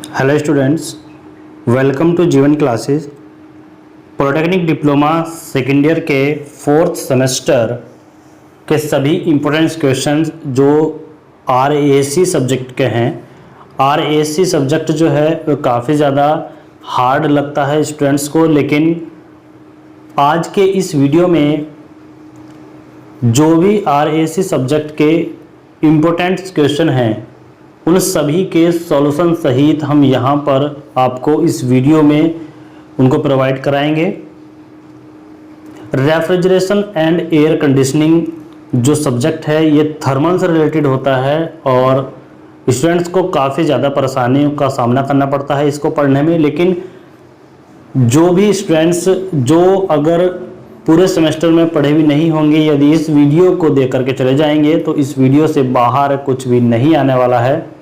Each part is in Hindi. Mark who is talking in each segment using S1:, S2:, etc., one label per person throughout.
S1: हेलो स्टूडेंट्स, वेलकम टू जीवन classes. Polytechnic diploma second year के फोर्थ सेमेस्टर के सभी इम्पोर्टेंट क्वेश्चंस जो आरएसी सब्जेक्ट के हैं। आरएसी सब्जेक्ट जो है वो काफ़ी ज़्यादा हार्ड लगता है स्टूडेंट्स को, लेकिन आज के इस वीडियो में जो भी आरएसी सब्जेक्ट के इम्पोर्टेंट क्वेश्चन हैं उन सभी के सॉल्यूशन सहित हम यहाँ पर आपको इस वीडियो में उनको प्रोवाइड कराएंगे। रेफ्रिजरेशन एंड एयर कंडीशनिंग जो सब्जेक्ट है ये थर्मल से रिलेटेड होता है और स्टूडेंट्स को काफ़ी ज़्यादा परेशानियों का सामना करना पड़ता है इसको पढ़ने में। लेकिन जो भी स्टूडेंट्स जो अगर पूरे सेमेस्टर में पढ़े भी नहीं होंगे, यदि इस वीडियो को देख करके चले जाएंगे तो इस वीडियो से बाहर कुछ भी नहीं आने वाला है।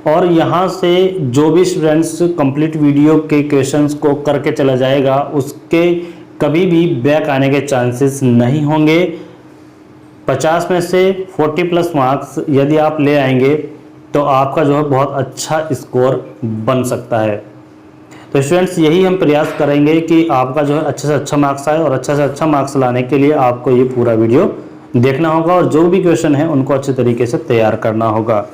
S1: और यहाँ से जो भी स्टूडेंट्स कंप्लीट वीडियो के क्वेश्चंस को करके चला जाएगा उसके कभी भी बैक आने के चांसेस नहीं होंगे। 50 में से 40 प्लस मार्क्स यदि आप ले आएंगे तो आपका जो है बहुत अच्छा स्कोर बन सकता है। तो स्टूडेंट्स यही हम प्रयास करेंगे कि आपका जो है अच्छे से अच्छा मार्क्स आए, और अच्छे से अच्छा मार्क्स लाने के लिए आपको ये पूरा वीडियो देखना होगा और जो भी क्वेश्चन है उनको अच्छे तरीके से तैयार करना होगा।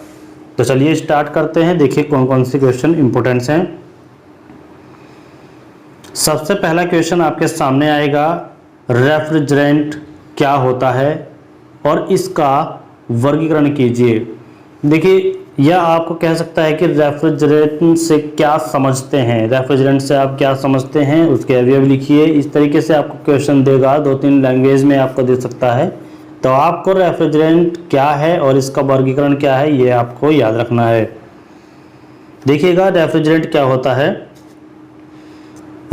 S1: तो चलिए स्टार्ट करते हैं। देखिए कौन कौन से क्वेश्चन इंपॉर्टेंट हैं। सबसे पहला क्वेश्चन आपके सामने आएगा, रेफ्रिजरेंट क्या होता है और इसका वर्गीकरण कीजिए। देखिए यह आपको कह सकता है कि रेफ्रिजरेंट से क्या समझते हैं, रेफ्रिजरेंट से आप क्या समझते हैं उसके अवयव लिखिए। इस तरीके से आपको क्वेश्चन देगा, 2-3 लैंग्वेज में आपको दे सकता है। तो आपको रेफ्रिजरेंट क्या है और इसका वर्गीकरण क्या है ये आपको याद रखना है। देखिएगा रेफ्रिजरेंट क्या होता है।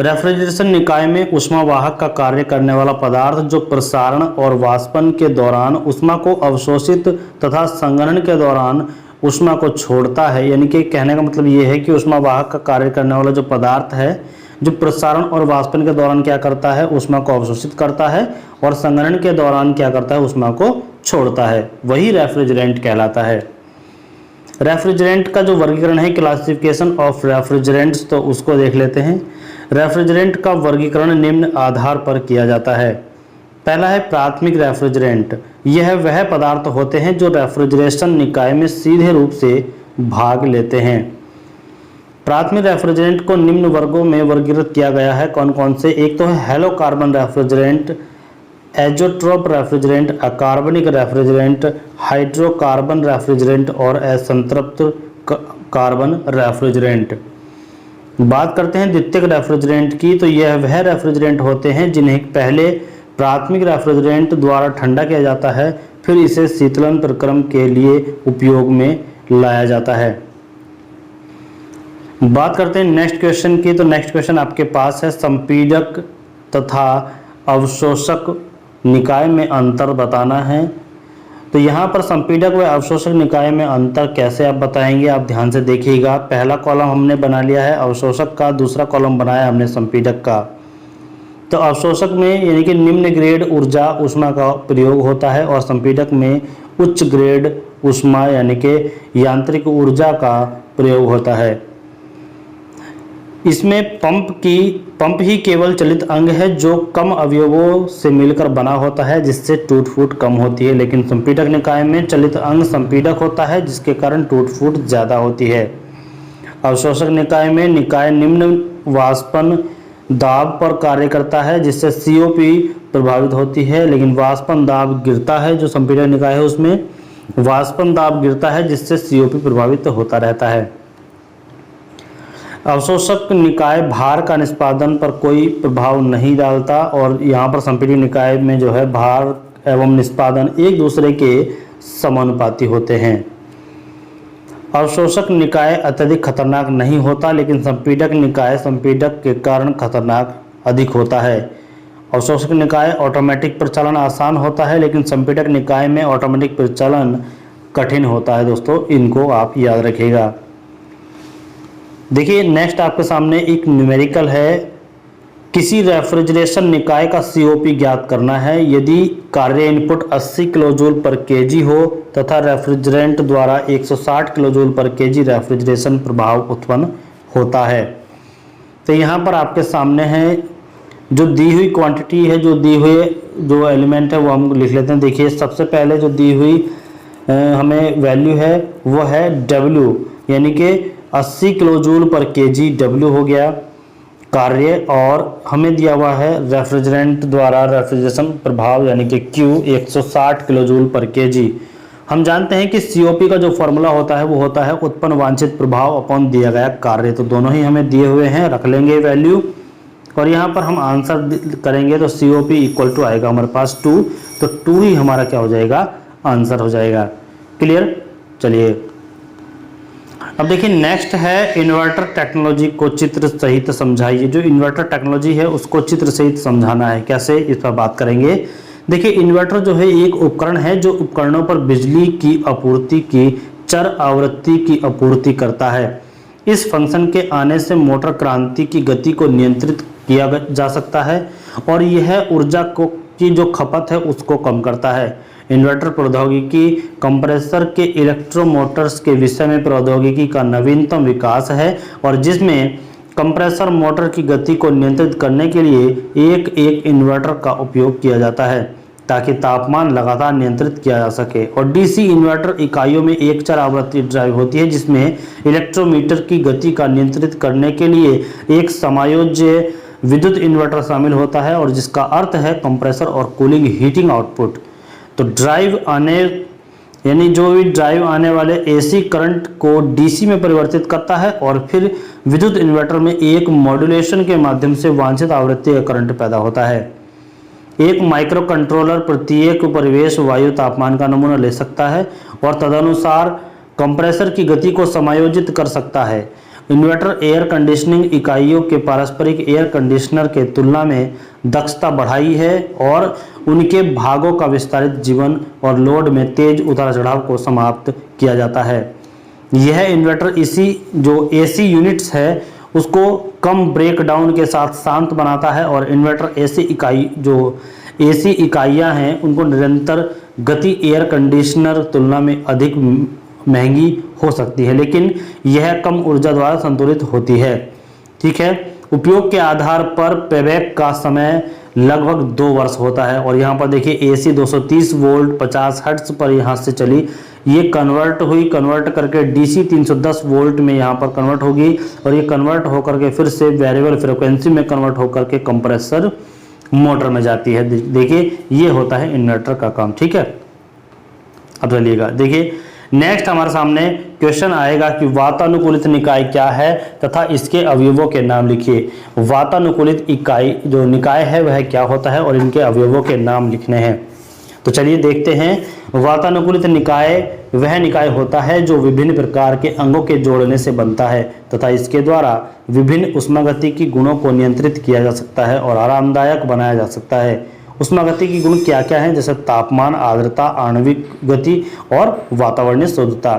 S1: रेफ्रिजरेशन निकाय में ऊष्मावाहक का कार्य करने वाला पदार्थ जो प्रसारण और वाष्पन के दौरान ऊष्मा को अवशोषित तथा संघनन के दौरान ऊष्मा को छोड़ता है। यानी कि कहने का मतलब ये है कि ऊष्मावाहक का कार्य करने वाला जो पदार्थ है जो प्रसारण और वाष्पन के दौरान क्या करता है, ऊष्मा को अवशोषित करता है, और संघनन के दौरान क्या करता है, ऊष्मा को छोड़ता है, वही रेफ्रिजरेंट कहलाता है। रेफ्रिजरेंट का जो वर्गीकरण है, क्लासिफिकेशन ऑफ रेफ्रिजरेंट्स, तो उसको देख लेते हैं। रेफ्रिजरेंट का वर्गीकरण निम्न आधार पर किया जाता है। पहला है प्राथमिक रेफ्रिजरेंट। यह वह पदार्थ होते हैं जो रेफ्रिजरेशन निकाय में सीधे रूप से भाग लेते हैं। प्राथमिक रेफ्रिजरेंट को निम्न वर्गों में वर्गीकृत किया गया है। कौन कौन से? एक तो है हेलो कार्बन रेफ्रिजरेंट, एजोट्रोप रेफ्रिजरेंट, अकार्बनिक रेफ्रिजरेंट, हाइड्रोकार्बन रेफ्रिजरेंट और असंतृप्त कार्बन रेफ्रिजरेंट। बात करते हैं द्वितीयक रेफ्रिजरेंट की, तो यह वह रेफ्रिजरेंट होते हैं जिन्हें पहले प्राथमिक रेफ्रिजरेंट द्वारा ठंडा किया जाता है, फिर इसे शीतलन प्रक्रम के लिए उपयोग में लाया जाता है। बात करते हैं नेक्स्ट क्वेश्चन की, तो नेक्स्ट क्वेश्चन आपके पास है, संपीडक तथा अवशोषक निकाय में अंतर बताना है। तो यहाँ पर संपीडक व अवशोषक निकाय में अंतर कैसे आप बताएंगे, आप ध्यान से देखिएगा। पहला कॉलम हमने बना लिया है अवशोषक का, दूसरा कॉलम बनाया हमने संपीडक का। तो अवशोषक में यानी कि निम्न ग्रेड ऊर्जा ऊष्मा का प्रयोग होता है और संपीडक में उच्च ग्रेड ऊष्मा यानी कि यांत्रिक ऊर्जा का प्रयोग होता है। इसमें पंप ही केवल चलित अंग है जो कम अवयवों से मिलकर बना होता है जिससे टूट फूट कम होती है। लेकिन संपीडक निकाय में चलित अंग संपीडक होता है जिसके कारण टूट फूट ज़्यादा होती है। अवशोषक निकाय में निकाय निम्न वाष्पन दाब पर कार्य करता है जिससे सीओपी प्रभावित होती है, लेकिन वाष्पन दाब गिरता है। जो संपीडक निकाय है उसमें वाष्पन दाब गिरता है जिससे सीओपी प्रभावित होता रहता है। अवशोषक निकाय भार का निष्पादन पर कोई प्रभाव नहीं डालता और यहाँ पर संपीडक निकाय में जो है भार एवं निष्पादन एक दूसरे के समानुपाती होते हैं। अवशोषक निकाय अत्यधिक खतरनाक नहीं होता, लेकिन संपीडक निकाय संपीडक के कारण खतरनाक अधिक होता है। अवशोषक निकाय ऑटोमेटिक प्रचालन आसान होता है, लेकिन संपीडक निकाय में ऑटोमेटिक प्रचालन कठिन होता है। दोस्तों इनको आप याद रखिएगा। देखिए नेक्स्ट आपके सामने एक न्यूमेरिकल है किसी रेफ्रिजरेशन निकाय का COP ज्ञात करना है यदि कार्य इनपुट 80 किलोजूल पर केजी हो तथा रेफ्रिजरेंट द्वारा 160 किलोजूल पर केजी रेफ्रिजरेशन प्रभाव उत्पन्न होता है। तो यहाँ पर आपके सामने है जो दी हुई क्वांटिटी है, जो दी हुई जो एलिमेंट है वो हम लिख लेते हैं। देखिए सबसे पहले जो दी हुई हमें वैल्यू है वो है W, यानी कि 80 किलोजूल पर केजी W हो गया कार्य, और हमें दिया हुआ है रेफ्रिजरेंट द्वारा रेफ्रिजरेशन प्रभाव यानी कि Q 160 किलोजूल पर केजी। हम जानते हैं कि COP का जो फॉर्मूला होता है वो होता है उत्पन्न वांछित प्रभाव अपॉन दिया गया कार्य। तो दोनों ही हमें दिए हुए हैं, रख लेंगे वैल्यू, और यहाँ पर हम आंसर करेंगे तो COP इक्वल टू आएगा हमारे पास 2, तो 2 ही हमारा क्या हो जाएगा, आंसर हो जाएगा। क्लियर। चलिए अब देखिए नेक्स्ट है इन्वर्टर टेक्नोलॉजी को चित्र सहित समझाइए। जो इन्वर्टर टेक्नोलॉजी है उसको चित्र सहित समझाना है, कैसे, इस पर बात करेंगे। देखिए इन्वर्टर जो है एक उपकरण है जो उपकरणों पर बिजली की आपूर्ति की चर आवृत्ति की आपूर्ति करता है। इस फंक्शन के आने से मोटर क्रांति की गति को नियंत्रित किया जा सकता है और यह ऊर्जा को की जो खपत है उसको कम करता है। इन्वर्टर प्रौद्योगिकी कंप्रेसर के इलेक्ट्रोमोटर्स के विषय में प्रौद्योगिकी का नवीनतम विकास है और जिसमें कंप्रेसर मोटर की गति को नियंत्रित करने के लिए एक इन्वर्टर का उपयोग किया जाता है ताकि तापमान लगातार नियंत्रित किया जा सके। और DC इन्वर्टर इकाइयों में एक चर आवृत्ति ड्राइव होती है जिसमें इलेक्ट्रोमीटर की गति का नियंत्रित करने के लिए एक समायोज्य विद्युत इन्वर्टर शामिल होता है और जिसका अर्थ है कंप्रेसर और कूलिंग हीटिंग आउटपुट। तो ड्राइव आने यानी जो भी ड्राइव आने वाले AC करंट को DC में परिवर्तित करता है और फिर विद्युत इन्वर्टर में एक मॉड्यूलेशन के माध्यम से वांछित आवृत्ति का करंट पैदा होता है। एक माइक्रो कंट्रोलर प्रत्येक परिवेश वायु तापमान का नमूना ले सकता है और तदनुसार कंप्रेसर की गति को समायोजित कर सकता है। इन्वर्टर एयर कंडीशनिंग इकाइयों के पारस्परिक एयर कंडीशनर के तुलना में दक्षता बढ़ाई है और उनके भागों का विस्तारित जीवन और लोड में तेज उतार चढ़ाव को समाप्त किया जाता है। यह इन्वर्टर इसी जो AC यूनिट्स है उसको कम ब्रेकडाउन के साथ शांत बनाता है और इन्वर्टर AC इकाइयाँ हैं उनको निरंतर गति एयर कंडीशनर तुलना में अधिक महंगी हो सकती है लेकिन यह कम ऊर्जा द्वारा संतुलित होती है। ठीक है। उपयोग के आधार पर पेबैक का समय लगभग 2 वर्ष होता है और यहाँ पर देखिए AC 230 वोल्ट 50 हर्ट्ज पर यहाँ से चली, ये कन्वर्ट हुई, कन्वर्ट करके DC 310 वोल्ट में यहाँ पर कन्वर्ट होगी और ये कन्वर्ट होकर के फिर से वेरिएबल फ्रिक्वेंसी में कन्वर्ट होकर के कंप्रेसर मोटर में जाती है। देखिए ये होता है इन्वर्टर का काम। ठीक है। अब चलिएगा देखिए नेक्स्ट हमारे सामने क्वेश्चन आएगा कि वातानुकूलित निकाय क्या है तथा इसके अवयवों के नाम लिखिए। वातानुकूलित इकाई जो निकाय है वह क्या होता है और इनके अवयवों के नाम लिखने हैं। तो चलिए देखते हैं। वातानुकूलित निकाय वह निकाय होता है जो विभिन्न प्रकार के अंगों के जोड़ने से बनता है तथा इसके द्वारा विभिन्न ऊष्मागतिकी गुणों को नियंत्रित किया जा सकता है और आरामदायक बनाया जा सकता है। ऊष्मागतिकी गुण क्या क्या हैं, जैसे तापमान, आर्द्रता, आणविक गति और वातावरणीय शुद्धता।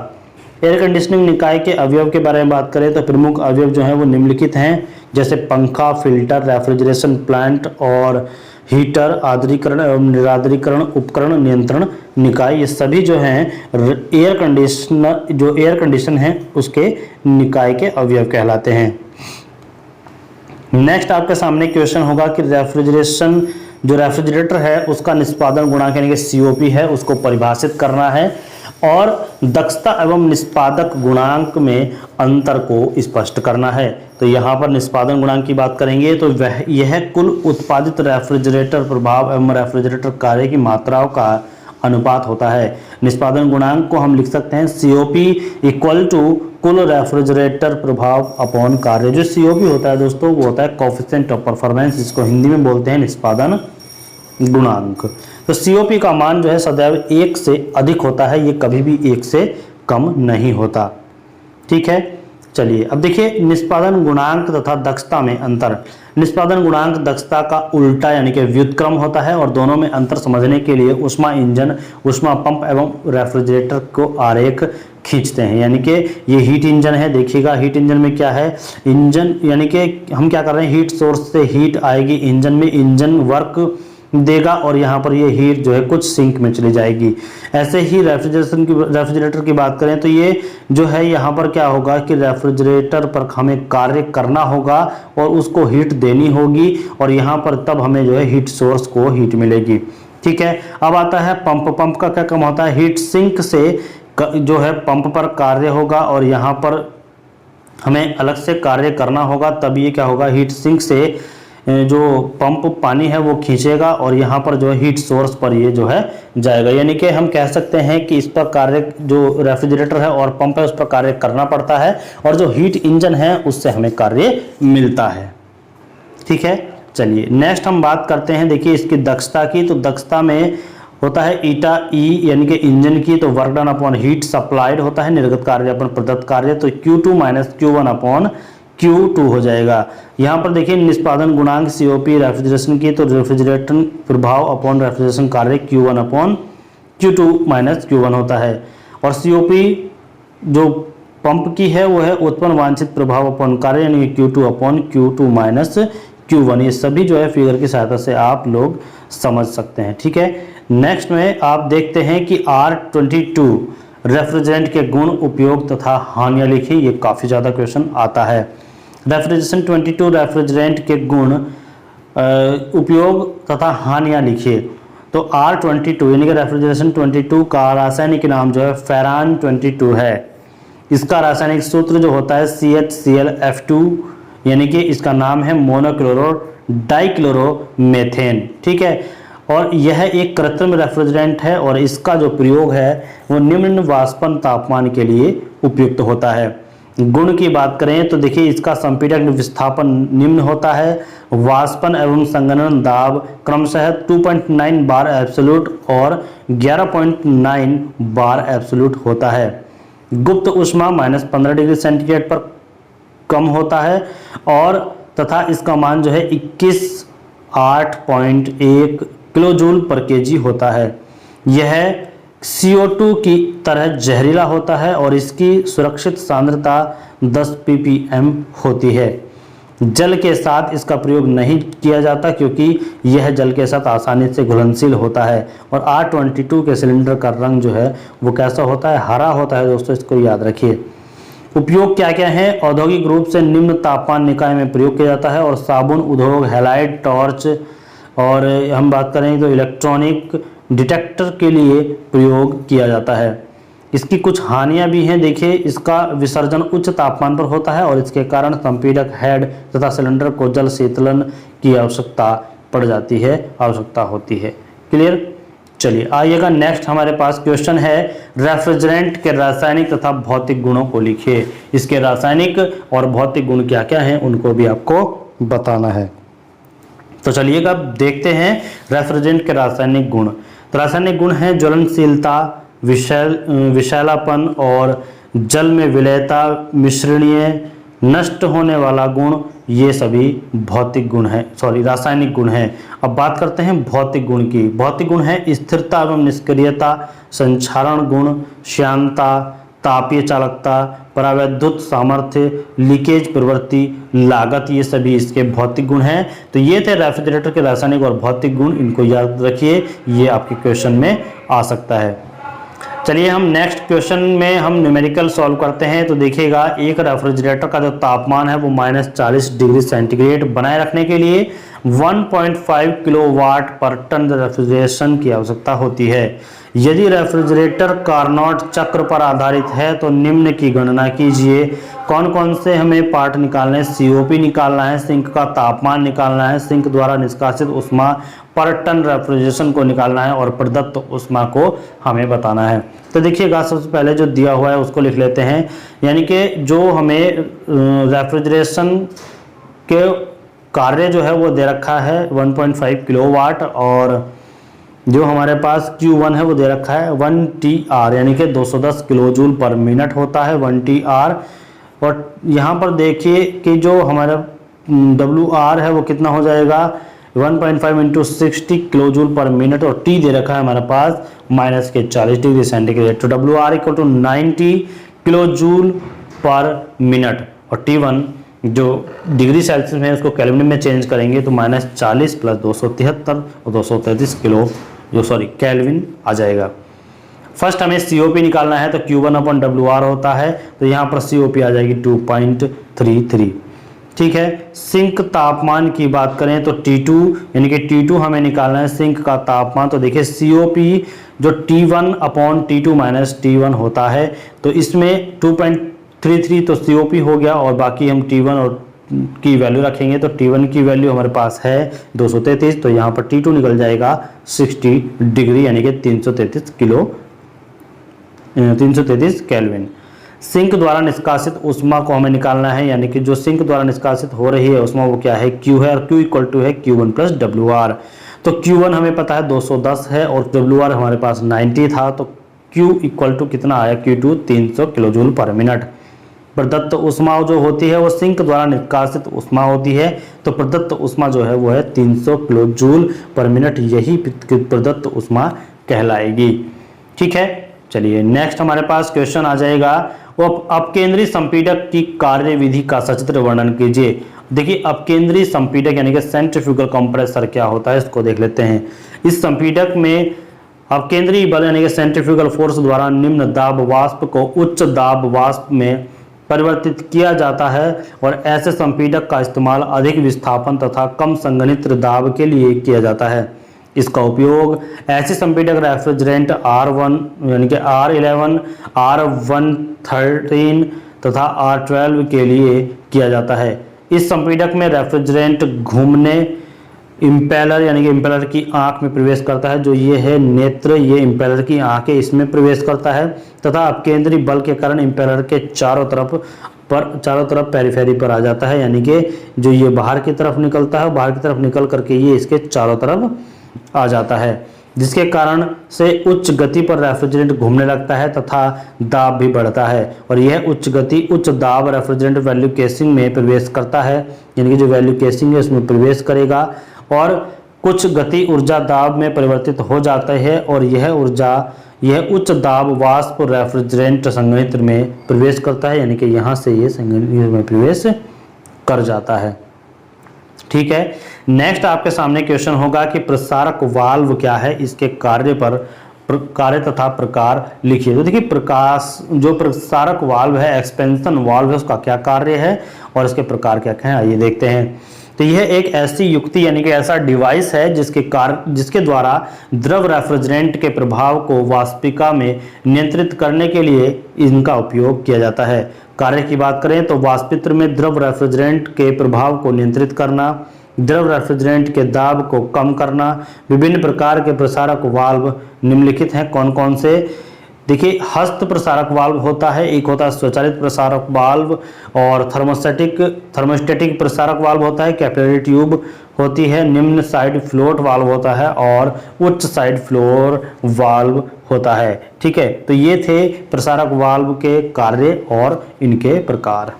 S1: एयर कंडीशनिंग निकाय के अवयव के बारे में बात करें तो प्रमुख अवयव जो हैं वो निम्नलिखित हैं, जैसे पंखा, फिल्टर, रेफ्रिजरेशन प्लांट और हीटर, आर्द्रीकरण एवं निरार्द्रीकरण उपकरण, नियंत्रण निकाय। ये सभी जो हैं एयर कंडीशन है उसके निकाय के अवयव कहलाते हैं। नेक्स्ट आपके सामने क्वेश्चन होगा कि रेफ्रिजरेटर है उसका निष्पादन गुणांक यानी कि COP है उसको परिभाषित करना है और दक्षता एवं निष्पादक गुणांक में अंतर को स्पष्ट करना है। तो यहाँ पर निष्पादन गुणांक की बात करेंगे तो यह कुल उत्पादित रेफ्रिजरेटर प्रभाव एवं रेफ्रिजरेटर कार्य की मात्राओं का अनुपात होता है। निष्पादन गुणांक को हम लिख सकते हैं COP इक्वल टू कुल रेफ्रिजरेटर प्रभाव अपॉन कार्य। जो COP होता है दोस्तों वो होता है कोएफिशिएंट ऑफ परफॉर्मेंस, जिसको हिंदी में बोलते हैं निष्पादन गुणांक। तो COP का मान जो है सदैव 1 से अधिक होता है, ये कभी भी 1 से कम नहीं होता। ठीक है। चलिए अब देखिए निष्पादन गुणांक तथा दक्षता में अंतर। निष्पादन गुणांक दक्षता का उल्टा यानी कि व्युत्क्रम होता है और दोनों में अंतर समझने के लिए ऊष्मा इंजन, ऊष्मा पंप एवं रेफ्रिजरेटर को आरेख खींचते हैं। यानी कि ये हीट इंजन है, देखिएगा हीट इंजन में क्या है, इंजन यानी कि हम क्या कर रहे हैं, हीट सोर्स से हीट आएगी इंजन में, इंजन वर्क देगा और यहाँ पर ये हीट जो है कुछ सिंक में चली जाएगी। ऐसे ही रेफ्रिजरेटर की बात करें तो ये जो है यहाँ पर क्या होगा कि रेफ्रिजरेटर पर हमें कार्य करना होगा और उसको हीट देनी होगी और यहाँ पर तब हमें जो है हीट सोर्स को हीट मिलेगी। ठीक है, अब आता है पंप। पंप का क्या काम होता है, हीट सिंक से जो है पंप पर कार्य होगा और यहाँ पर हमें अलग से कार्य करना होगा, तब ये क्या होगा, हीट सिंक से जो पंप पानी है वो खींचेगा और यहाँ पर जो है हीट सोर्स पर ये जो है जाएगा। यानी कि हम कह सकते हैं कि इस पर कार्य, जो रेफ्रिजरेटर है और पंप है उस पर कार्य करना पड़ता है और जो हीट इंजन है उससे हमें कार्य मिलता है। ठीक है, चलिए नेक्स्ट हम बात करते हैं, देखिए इसकी दक्षता की। तो दक्षता में होता है ईटा ई यानी कि इंजन की, तो work done upon heat supplied होता है, निर्गत कार्य अपन प्रदत्त कार्य, तो Q2 minus Q1 upon Q2 हो जाएगा। यहाँ पर देखिए निष्पादन गुणांक COP रेफ्रिजरेशन की, तो रेफ्रिजरेशन प्रभाव अपॉन रेफ्रिजरेशन कार्य Q1 upon Q2 minus Q1 होता है और COP जो पंप की है वो है उत्पन्न वांछित प्रभाव अपॉन कार्य यानी Q2 upon Q2 minus Q1। ये सभी जो है फिगर की सहायता से आप लोग समझ सकते हैं। ठीक है, नेक्स्ट में आप देखते हैं कि R22 रेफ्रिजरेंट के गुण, उपयोग तथा हानियां लिखिए। ये काफ़ी ज़्यादा क्वेश्चन आता है। रेफ्रिजरेशन 22 रेफ्रिजरेंट के गुण, उपयोग तथा हानियां लिखिए। तो R22 यानी कि रेफ्रिजरेशन 22 का रासायनिक नाम जो है फेरान 22 है। इसका रासायनिक सूत्र जो होता है CHClF2 यानी कि इसका नाम है मोनोक्लोरो डाइक्लोरोमेथेन। ठीक है, और यह एक कृत्रिम रेफ्रिजरेंट है और इसका जो प्रयोग है वो निम्न वाष्पन तापमान के लिए उपयुक्त होता है। गुण की बात करें तो देखिए इसका संपीड़क विस्थापन निम्न होता है, वाष्पन एवं संघनन दाब क्रमशः 2.9 बार एब्सोल्यूट और 11.9 बार एब्सोल्यूट होता है। गुप्त ऊष्मा -15 डिग्री सेंटीग्रेड पर कम होता है और तथा इसका मान जो है 21.8.1 किलोजूल पर केजी होता है। यह CO2 की तरह जहरीला होता है और इसकी सुरक्षित सांद्रता 10 ppm होती है। जल के साथ इसका प्रयोग नहीं किया जाता क्योंकि यह जल के साथ आसानी से घुलनशील होता है। और R22 के सिलेंडर का रंग जो है वो कैसा होता है, हरा होता है दोस्तों, इसको याद रखिए। उपयोग क्या क्या है, औद्योगिक रूप से निम्न तापमान निकाय में प्रयोग किया जाता है और साबुन उद्योग, हैलाइड, टॉर्च और हम बात करें तो इलेक्ट्रॉनिक डिटेक्टर के लिए प्रयोग किया जाता है। इसकी कुछ हानियां भी हैं, देखिए इसका विसर्जन उच्च तापमान पर होता है और इसके कारण संपीड़क हेड तथा सिलेंडर को जल शीतलन की आवश्यकता पड़ जाती है, आवश्यकता होती है। क्लियर, चलिए आइएगा नेक्स्ट हमारे पास क्वेश्चन है, रेफ्रिजरेंट के रासायनिक तथा भौतिक गुणों को लिखिए। इसके रासायनिक और भौतिक गुण क्या क्या हैं उनको भी आपको बताना है। तो चलिएगा देखते हैं रेफ्रिजरेंट के रासायनिक गुण। तो रासायनिक गुण है ज्वलनशीलता, विषैलापन और जल में विलयता, मिश्रणीय, नष्ट होने वाला गुण, ये सभी भौतिक गुण हैं, सॉरी रासायनिक गुण हैं। अब बात करते हैं भौतिक गुण की। भौतिक गुण है स्थिरता एवं निष्क्रियता, संक्षारण गुण, श्यानता, तापीय चालकता, परावैद्युत सामर्थ्य, लीकेज प्रवृत्ति, लागत, ये सभी इसके भौतिक गुण हैं। तो ये थे रेफ्रिजरेटर के रासायनिक और भौतिक गुण, इनको याद रखिए, ये आपके क्वेश्चन में आ सकता है। चलिए हम नेक्स्ट क्वेश्चन में हम न्यूमेरिकल सॉल्व करते हैं। तो देखिएगा एक रेफ्रिजरेटर का जो तापमान है वो -40 डिग्री सेंटीग्रेड बनाए रखने के लिए 1.5 किलोवाट पर टन रेफ्रिजरेशन की आवश्यकता होती है। यदि रेफ्रिजरेटर कार्नोट चक्र पर आधारित है तो निम्न की गणना कीजिए। कौन कौन से हमें पार्ट निकालने हैं, COP निकालना है, सिंक का तापमान निकालना है, सिंक द्वारा निष्कासित ऊष्मा पर टन रेफ्रिजरेशन को निकालना है और प्रदत्त ऊष्मा को हमें बताना है। तो देखिएगा सबसे पहले जो दिया हुआ है उसको लिख लेते हैं। यानी कि जो हमें रेफ्रिजरेशन के कार्य जो है वो दे रखा है 1.5 किलोवाट और जो हमारे पास Q1 है वो दे रखा है 1 TR यानी कि 210 किलोजूल पर मिनट होता है 1 TR। और यहाँ पर देखिए कि जो हमारा WR है वो कितना हो जाएगा 1.5 into 60 kilo joule per minute, और T दे रखा है हमारे पास -40 डिग्री सेंटीग्रेड। तो WR equal to 90 kilo joule per minute, और T1 जो डिग्री सेल्सियस में उसको केल्विन में चेंज करेंगे तो -40 प्लस 273 और 233 केल्विन आ जाएगा। फर्स्ट हमें COP निकालना है, तो Q1/WR होता है, तो यहाँ पर COP आ जाएगी 2.33। ठीक है, सिंक तापमान की बात करें तो T2, यानी कि T2 हमें निकालना है सिंक का तापमान। तो देखिए COP जो T1/T2 - T1 होता है, तो इसमें 2.33 तो COP हो गया, और बाकी हम T1 और की वैल्यू रखेंगे। तो T1 की वैल्यू हमारे पास है 233, तो यहाँ पर T2 निकल जाएगा 60 डिग्री, यानी कि 333 केल्विन। सिंक द्वारा निष्कासित ऊष्मा को हमें निकालना है, यानी कि जो सिंक द्वारा निष्कासित हो रही है ऊष्मा वो क्या है, Q है, और Q इक्वल टू है Q1+WR। तो Q1 हमें पता है 210 है, और WR हमारे पास 90 था, तो Q इक्वल टू कितना आया, Q2 300 kilo joule per minute. प्रदत्त ऊष्मा जो होती है वो सिंक द्वारा निष्कासित ऊष्मा होती है, तो प्रदत्त ऊष्मा जो है वो है 300 किलो जूल पर मिनट, यही प्रदत्त ऊष्मा कहलाएगी। ठीक है, चलिए नेक्स्ट हमारे पास क्वेश्चन आ जाएगा, वो अपकेंद्री संपीडक की कार्यविधि का सचित्र वर्णन कीजिए। देखिए अपकेंद्री संपीडक यानी कि सेंट्रीफ्यूगल कंप्रेसर क्या होता है, इसको देख लेते हैं। इस संपीडक में अपकेंद्री बल यानी कि सेंट्रीफ्यूगल फोर्स द्वारा निम्न दाब वाष्प को उच्च दाब वाष्प में परिवर्तित किया जाता है, और ऐसे संपीडक का इस्तेमाल अधिक विस्थापन तथा कम संघनित्र दाब के लिए किया जाता है। इसका उपयोग ऐसे संपीडक रेफ्रिजरेंट R1 यानी कि R11, R113 तथा R12 के लिए किया जाता है। इस संपीडक में रेफ्रिजरेंट घूमने इम्पेलर यानी कि इम्पेलर की आंख में प्रवेश करता है, जो ये है नेत्र, ये इम्पेलर की आंख है, इसमें प्रवेश करता है, तथा अपकेंद्री बल के कारण इम्पेलर के चारों तरफ पेरिफेरी पर आ जाता है, यानी कि जो ये बाहर की तरफ निकलता है, बाहर की तरफ निकल करके ये इसके चारों तरफ आ जाता है, जिसके कारण से उच्च गति पर रेफ्रिजरेंट घूमने लगता है तथा दाब भी बढ़ता है। और यह उच्च दाब रेफ्रिजरेंट वैल्यू केसिंग में प्रवेश करता है, यानी कि जो वैल्यू केसिंग है उसमें प्रवेश करेगा, और कुछ गति ऊर्जा दाब में परिवर्तित हो जाता है, और यह उच्च दाब वाष्प रेफ्रिजरेंट संघनित्र में प्रवेश करता है, यानी कि यहाँ से ये संघनित्र में प्रवेश कर जाता है। ठीक है, नेक्स्ट आपके सामने क्वेश्चन होगा कि प्रसारक वाल्व क्या है, इसके कार्य तथा प्रकार लिखिए। तो देखिए जो प्रसारक वाल्व है, एक्सपेंशन वाल्व है, उसका क्या कार्य है और इसके प्रकार क्या क्या है, आइए देखते हैं। तो यह एक ऐसी युक्ति यानी कि ऐसा डिवाइस है जिसके द्वारा द्रव रेफ्रिजरेंट के प्रभाव को वाष्पिका में नियंत्रित करने के लिए इनका उपयोग किया जाता है। कार्य की बात करें तो वाष्पित्र में द्रव रेफ्रिजरेंट के प्रभाव को नियंत्रित करना, द्रव रेफ्रिजरेंट के दाब को कम करना। विभिन्न प्रकार के प्रसारक वाल्व निम्नलिखित हैं, कौन कौन से। देखिए हस्त प्रसारक वाल्व होता है, एक होता है स्वचालित प्रसारक वाल्व, और थर्मोस्टेटिक प्रसारक वाल्व होता है, कैपिलरी ट्यूब होती है, निम्न साइड फ्लोट वाल्व होता है, और उच्च साइड फ्लोर वाल्व होता है। ठीक है, तो ये थे प्रसारक वाल्व के कार्य और इनके प्रकार।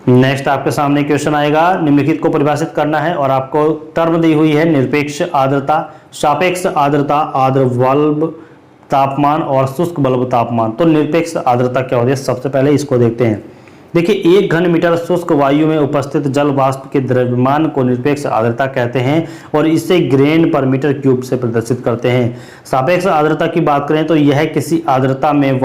S1: नेक्स्ट आपके सामने क्वेश्चन आएगा, निम्नलिखित को परिभाषित करना है, और आपको टर्म दी हुई है निरपेक्ष आर्द्रता, सापेक्ष आर्द्रता, आर्द्र बल्ब तापमान और शुष्क बल्ब तापमान। तो निरपेक्ष आर्द्रता क्या होती है, सबसे पहले इसको देखते हैं। देखिए 1 घन मीटर शुष्क वायु में उपस्थित जल वाष्प के द्रव्यमान को निरपेक्ष आर्द्रता कहते हैं, और इसे ग्रेन पर मीटर क्यूब से प्रदर्शित करते हैं। सापेक्ष आर्द्रता की बात करें तो यह किसी आर्द्रता में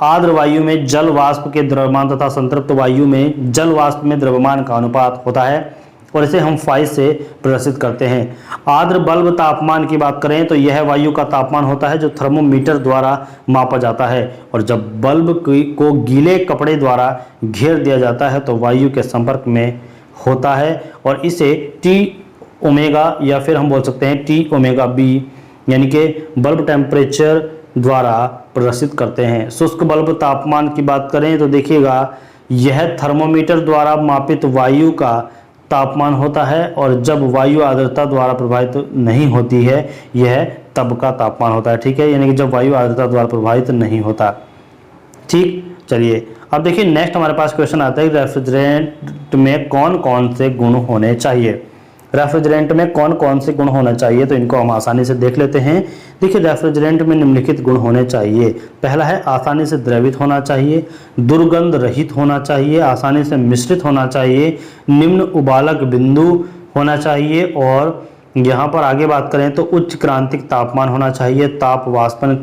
S1: आर्द्र वायु में जल वाष्प के द्रव्यमान तथा संतृप्त वायु में जल वाष्प में द्रव्यमान का अनुपात होता है, और इसे हम फाई से प्रदर्शित करते हैं। आर्द्र बल्ब तापमान की बात करें तो यह वायु का तापमान होता है जो थर्मोमीटर द्वारा मापा जाता है, और जब बल्ब को गीले कपड़े द्वारा घेर दिया जाता है तो वायु के संपर्क में होता है, और इसे टी ओमेगा या फिर हम बोल सकते हैं टी ओमेगा बी यानी कि बल्ब टेम्परेचर द्वारा प्रदर्शित करते हैं। शुष्क बल्ब तापमान की बात करें तो देखिएगा यह थर्मोमीटर द्वारा मापित वायु का तापमान होता है, और जब वायु आर्द्रता द्वारा प्रभावित नहीं होती है यह तब का तापमान होता है। ठीक है, यानी कि जब वायु आर्द्रता द्वारा प्रभावित नहीं होता। ठीक, चलिए अब देखिए नेक्स्ट हमारे पास क्वेश्चन आता है रेफ्रिजरेंट में कौन कौन से गुण होने चाहिए। रेफ्रिजरेंट में कौन कौन से गुण होने चाहिए, तो इनको हम आसानी से देख लेते हैं। देखिए रेफ्रिजरेंट में निम्नलिखित गुण होने चाहिए। पहला है आसानी से द्रवित होना चाहिए, दुर्गंध रहित होना चाहिए, आसानी से मिश्रित होना चाहिए, निम्न उबालक बिंदु होना चाहिए, और यहाँ पर आगे बात करें तो उच्च क्रांतिक तापमान होना चाहिए, ताप वाष्पन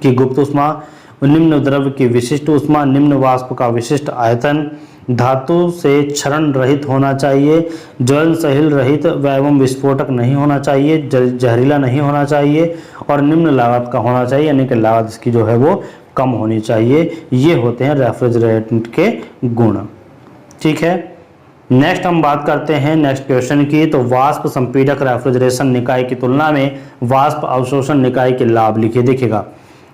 S1: की गुप्त उष्मा, निम्न द्रव्य की विशिष्ट उष्मा, निम्न वाष्प का विशिष्ट आयतन, धातु से क्षरण रहित होना चाहिए, ज्वलनशील रहित एवं विस्फोटक नहीं होना चाहिए, जहरीला नहीं होना चाहिए, और निम्न लागत का होना चाहिए, यानी कि लागत इसकी जो है वो कम होनी चाहिए। ये होते हैं रेफ्रिजरेंट के गुण। ठीक है, नेक्स्ट हम बात करते हैं नेक्स्ट क्वेश्चन की। तो वाष्प संपीड़क रेफ्रिजरेशन निकाय की तुलना में वाष्प अवशोषण निकाय के लाभ लिखिए। देखिएगा,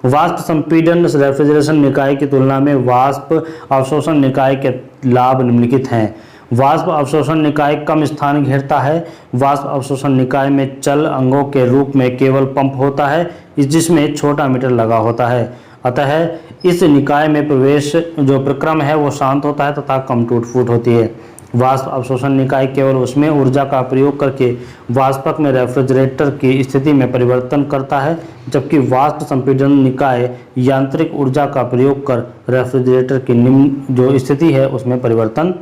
S1: वाष्प संपीड़न रेफ्रिजरेशन निकाय की तुलना में वाष्प अवशोषण निकाय के लाभ निम्नलिखित हैं। वाष्प अवशोषण निकाय कम स्थान घेरता है। वाष्प अवशोषण निकाय में चल अंगों के रूप में केवल पंप होता है, जिसमें छोटा मीटर लगा होता है। अतः इस निकाय में प्रवेश जो प्रक्रम है वो शांत होता है तथा कम टूट फूट होती है। वाष्प अवशोषण निकाय केवल उसमें ऊर्जा का प्रयोग करके वाष्पक में रेफ्रिजरेटर की स्थिति में परिवर्तन करता है, जबकि वाष्प संपीड़न निकाय यांत्रिक ऊर्जा का प्रयोग कर रेफ्रिजरेटर की निम्न जो स्थिति है उसमें परिवर्तन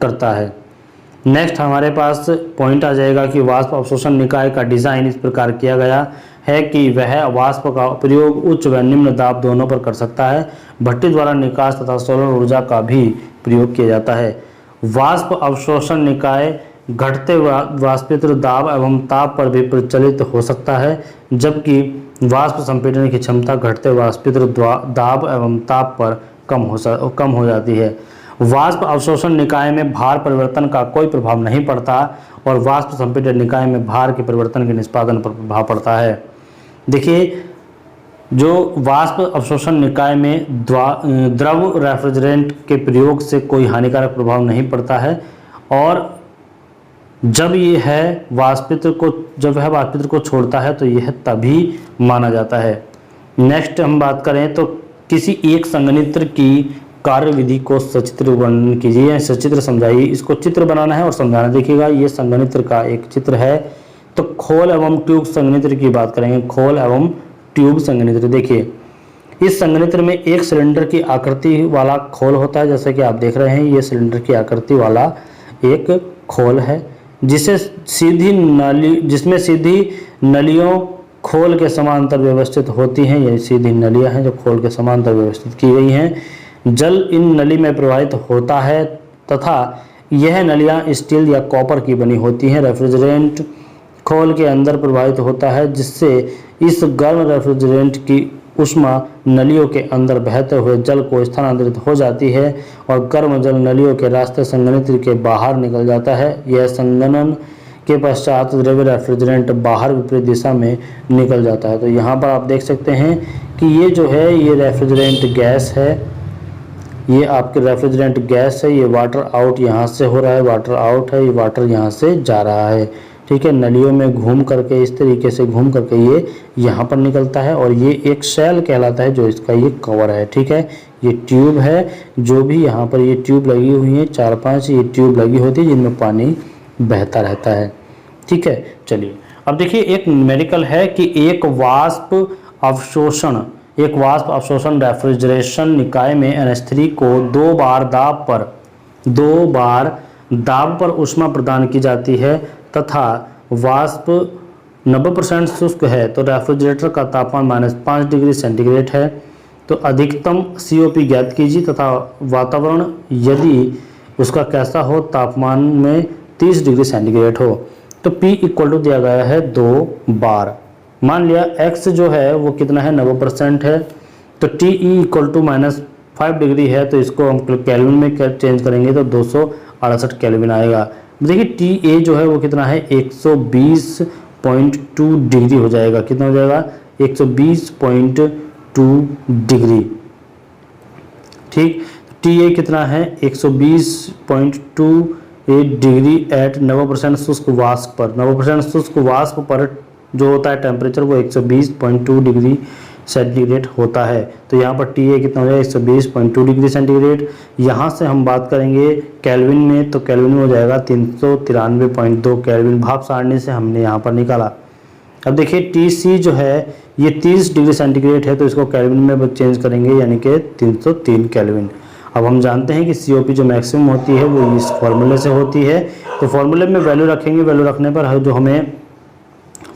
S1: करता है। नेक्स्ट हमारे पास पॉइंट आ जाएगा कि वाष्प अवशोषण निकाय का डिज़ाइन इस प्रकार किया गया है कि वह वाष्प का प्रयोग उच्च व निम्न दाब दोनों पर कर सकता है। भट्टी द्वारा निकास तथा सोलर ऊर्जा का भी प्रयोग किया जाता है। वाष्प अवशोषण निकाय घटते वाष्पित्र दाब एवं ताप पर भी प्रचलित हो सकता है, जबकि वाष्प संपीड़न की क्षमता घटते वाष्पित्र दाब एवं ताप पर कम हो जाती है। वाष्प अवशोषण निकाय में भार परिवर्तन का कोई प्रभाव नहीं पड़ता और वाष्प संपीड़न निकाय में भार के परिवर्तन के निष्पादन पर प्रभाव पड़ता है। देखिए, जो वाष्प अवशोषण निकाय में द्रव रेफ्रिजरेंट के प्रयोग से कोई हानिकारक प्रभाव नहीं पड़ता है, और जब वह वाष्पित्र को छोड़ता है तो यह तभी माना जाता है। नेक्स्ट हम बात करें तो किसी एक संघनित्र की कार्यविधि को सचित्र वर्णन कीजिए, सचित्र समझाइए। इसको चित्र बनाना है और समझाना। देखिएगा, ये संघनित्र का एक चित्र है। तो खोल एवं ट्यूब संघनित्र की बात करेंगे। खोल एवं ट्यूब संघनित्र। देखिए, इस संघनित्र में एक सिलेंडर की आकृति वाला खोल होता है, जैसे कि आप देख रहे हैं ये सिलेंडर की आकृति वाला एक खोल है, जिसमें सीधी नलियों खोल के समांतर व्यवस्थित होती हैं। ये सीधी नलियां हैं जो खोल के समांतर व्यवस्थित की गई हैं। जल इन नली में प्रवाहित होता है तथा यह नलियां स्टील या कॉपर की बनी होती हैं। रेफ्रिजरेंट खोल के अंदर प्रवाहित होता है, जिससे इस गर्म रेफ्रिजरेंट की उष्मा नलियों के अंदर बहते हुए जल को स्थानांतरित हो जाती है और गर्म जल नलियों के रास्ते संघनित्र के बाहर निकल जाता है। यह संघनन के पश्चात द्रव्य रेफ्रिजरेंट बाहर विपरीत दिशा में निकल जाता है। तो यहाँ पर आप देख सकते हैं कि ये जो है ये रेफ्रिजरेंट गैस है, ये आपके रेफ्रिजरेंट गैस है। ये वाटर आउट यहाँ से हो रहा है, वाटर आउट है, ये वाटर यहाँ से जा रहा है। ठीक है, नलियों में घूम करके इस तरीके से घूम करके ये यहाँ पर निकलता है और ये एक शेल कहलाता है जो इसका ये कवर है। ठीक है, ये ट्यूब है, जो भी यहाँ पर ये ट्यूब लगी हुई है, 4-5 ये ट्यूब लगी होती है जिनमें पानी बहता रहता है। ठीक है, चलिए अब देखिए, एक न्यूमेरिकल है कि एक वाष्प अवशोषण रेफ्रिजरेशन निकाय में NH3 को 2 बार दाब पर ऊष्मा प्रदान की जाती है तथा वाष्प 90% शुष्क है तो रेफ्रिजरेटर का तापमान -5 डिग्री सेंटीग्रेड है। तो अधिकतम COP ज्ञात कीजिए तथा वातावरण यदि उसका कैसा हो, तापमान में 30 डिग्री सेंटीग्रेड हो। तो P इक्वल टू दिया गया है 2 बार। मान लिया X जो है वो कितना है, 90% है। तो TE इक्वल टू -5 डिग्री है, तो इसको हम केल्विन में चेंज करेंगे तो 268 केल्विन आएगा। देखिए TA जो है वो कितना है, 120.2 डिग्री हो जाएगा। कितना हो जाएगा, 120.2 डिग्री। ठीक, TA कितना है, 120.28 डिग्री एट 90% शुष्क वाष्प पर। 90% शुष्क वाष्प पर जो होता है टेम्परेचर वो 120.2 डिग्री सेंटीग्रेड होता है। तो यहाँ पर TA कितना हो जाएगा 120.2 डिग्री सेंटीग्रेड। यहाँ से हम बात करेंगे केल्विन में, तो केल्विन में हो जाएगा 393.2 केल्विन। भाप सारणी से हमने यहाँ पर निकाला। अब देखिए TC जो है ये 30 डिग्री सेंटीग्रेड है, तो इसको केल्विन में चेंज करेंगे यानी कि 303 केल्विन। अब हम जानते हैं कि COP जो मैक्सिमम होती है वो इस फॉर्मूले से होती है। तो फॉर्मूले में वैल्यू रखेंगे, वैल्यू रखने पर जो हमें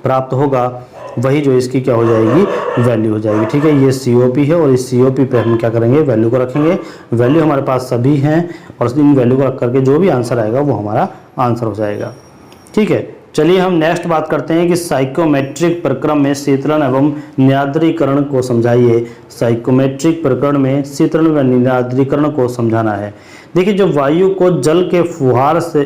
S1: प्राप्त होगा वही जो इसकी क्या हो जाएगी, वैल्यू हो जाएगी। ठीक है, ये COP है और इस COP पे हम क्या करेंगे, वैल्यू को रखेंगे। वैल्यू हमारे पास सभी हैं और इन वैल्यू को रख करके जो भी आंसर आएगा वो हमारा आंसर हो जाएगा। ठीक है, चलिए हम नेक्स्ट बात करते हैं कि साइकोमेट्रिक प्रक्रम में शीतलन एवं न्याद्रीकरण को समझाइए। साइकोमेट्रिक प्रकरण में शीतलन व न्याद्रीकरण को समझाना है। देखिए, जो वायु को जल के फुहार से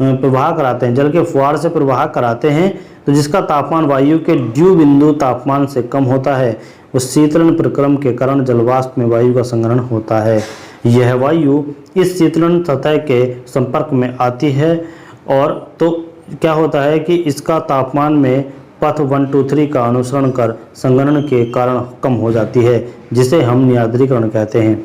S1: प्रवाह कराते हैं, जल के फुहार से प्रवाह कराते हैं, तो जिसका तापमान वायु के ड्यू बिंदु तापमान से कम होता है, उस शीतलन प्रक्रम के कारण जलवाष्प में वायु का संग्रहण होता है। यह वायु इस शीतलन सतह के संपर्क में आती है और तो क्या होता है कि इसका तापमान में पथ 1, 2, 3 का अनुसरण कर संघनन के कारण कम हो जाती है, जिसे हम न्याद्रीकरण कहते हैं।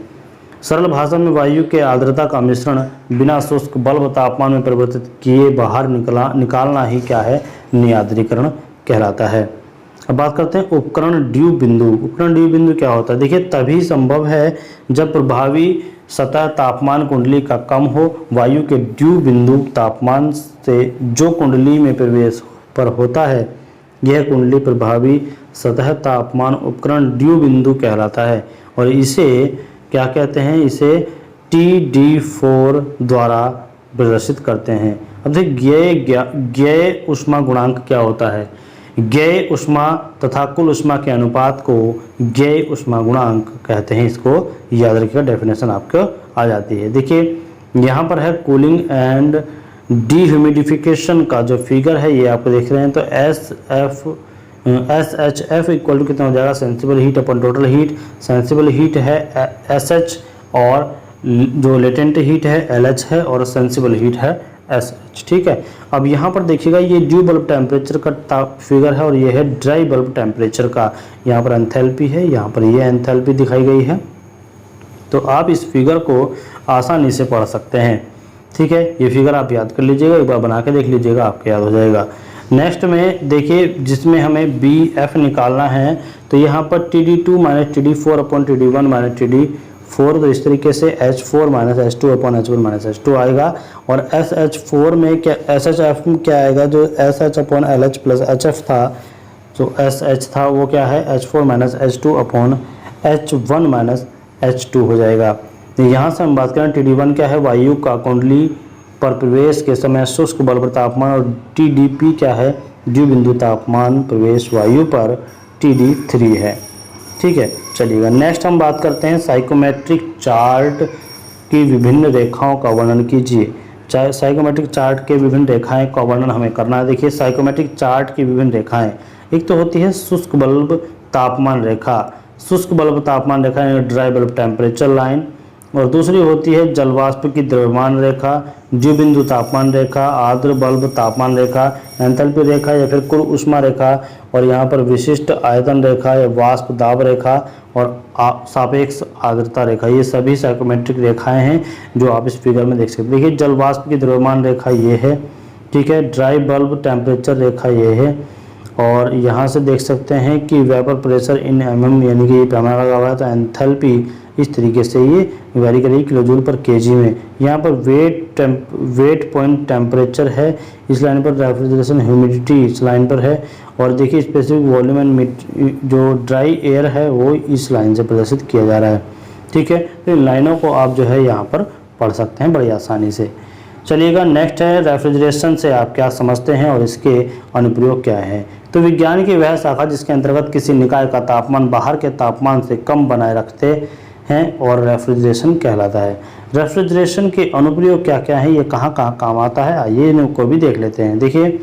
S1: सरल भाषा में वायु के आर्द्रता का मिश्रण बिना शुष्क बल्ब तापमान में परिवर्तित किए बाहर निकालना ही क्या है, न्याद्रीकरण कहलाता है। अब बात करते हैं उपकरण ड्यू बिंदु। उपकरण ड्यू बिंदु क्या होता है? देखिए, तभी संभव है जब प्रभावी सतह तापमान कुंडली का कम हो। वायु के ड्यू बिंदु तापमान से जो कुंडली में प्रवेश पर होता है, यह कुंडली प्रभावी सतह तापमान उपकरण ड्यू बिंदु कहलाता है और इसे क्या कहते हैं, इसे TD4 द्वारा प्रदर्शित करते हैं। अब देखिए, ज्ञेय ऊष्मा गुणांक क्या होता है? ज्ञेय ऊष्मा तथा कुल ऊष्मा के अनुपात को ज्ञेय ऊष्मा गुणांक कहते हैं। इसको याद रखिएगा, डेफिनेशन आपको आ जाती है। देखिए, यहाँ पर है कूलिंग एंड डिह्यूमिडिफिकेशन का जो फिगर है ये आपको देख रहे हैं। तो SHF इक्वल टू कितना हो जाएगा, सेंसिबल हीट अपन टोटल हीट। सेंसिबल हीट है SH और जो लेटेंट हीट है LH है और सेंसिबल हीट है SH। ठीक है, अब यहाँ पर देखिएगा ये ड्यू बल्ब टेम्परेचर का फिगर है और ये है ड्राई बल्ब टेम्परेचर का। यहाँ पर एंथैल्पी है, यहाँ पर ये एंथैल्पी दिखाई गई है। तो आप इस फिगर को आसानी से पढ़ सकते हैं। ठीक है, ये फिगर आप याद कर लीजिएगा, एक बार बना के देख लीजिएगा, आपको याद हो जाएगा। नेक्स्ट में देखिए, जिसमें हमें BF निकालना है, तो यहाँ पर TD2 minus TD4 upon TD1 minus TD4, तो इस तरीके से H4 minus H2 upon H1 minus H2 आएगा। और SH4 में क्या, SHF में क्या आएगा, जो SH upon LH plus HF था, जो SH था वो क्या है, H4 minus H2 upon H1 minus H2 हो जाएगा। तो यहाँ से हम बात करें TD1 क्या है, वायु का कुंडली पर प्रवेश के समय शुष्क बल्ब तापमान, और TDP क्या है, ड्यू बिंदु तापमान प्रवेश वायु पर TD3 है। ठीक है, चलिएगा नेक्स्ट हम बात करते हैं साइकोमेट्रिक चार्ट की विभिन्न रेखाओं का वर्णन कीजिए। साइकोमेट्रिक चार्ट के विभिन्न रेखाएं का वर्णन हमें करना है। देखिए, साइकोमेट्रिक चार्ट की विभिन्न रेखाएं, एक तो होती है शुष्क बल्ब तापमान रेखा, शुष्क बल्ब तापमान रेखा यानी ड्राई बल्ब टेम्परेचर लाइन, और दूसरी होती है जलवाष्प की द्रव्यमान रेखा, ड्यू बिंदु तापमान रेखा, आर्द्र बल्ब तापमान रेखा, एंथैल्पी रेखा या फिर कुल ऊष्मा रेखा, और यहाँ पर विशिष्ट आयतन रेखा या वाष्प दाब रेखा और सापेक्ष आर्द्रता रेखा। ये सभी साइकोमेट्रिक रेखाएं हैं जो आप इस फिगर में देख सकते हैं। देखिए, जलवाष्प की द्रव्यमान रेखा ये है, ठीक है, ड्राई बल्ब टेम्परेचर रेखा ये है, और यहाँ से देख सकते हैं कि वेपर प्रेशर इन mm यानी कि ये पैमाना लगा हुआ है, तो एंथैल्पी इस तरीके से ये वेरी करेगी किलोजूल पर केजी में। यहाँ पर वेट पॉइंट टेम्परेचर है, इस लाइन पर रेफ्रिजरेशन ह्यूमिडिटी इस लाइन पर है, और देखिए स्पेसिफिक वॉल्यूम एंड जो ड्राई एयर है वो इस लाइन से प्रदर्शित किया जा रहा है। ठीक है, तो इन लाइनों को आप जो है यहाँ पर पढ़ सकते हैं बड़ी आसानी से। चलिएगा नेक्स्ट है रेफ्रिजरेशन से आप क्या समझते हैं और इसके अनुप्रयोग क्या है। तो विज्ञान की वह शाखा जिसके अंतर्गत किसी निकाय का तापमान बाहर के तापमान से कम बनाए रखते हैं और रेफ्रिजरेशन कहलाता है। रेफ्रिजरेशन के अनुप्रयोग क्या क्या हैं, ये कहाँ कहाँ काम आता है, आइए इनको भी देख लेते हैं। देखिए,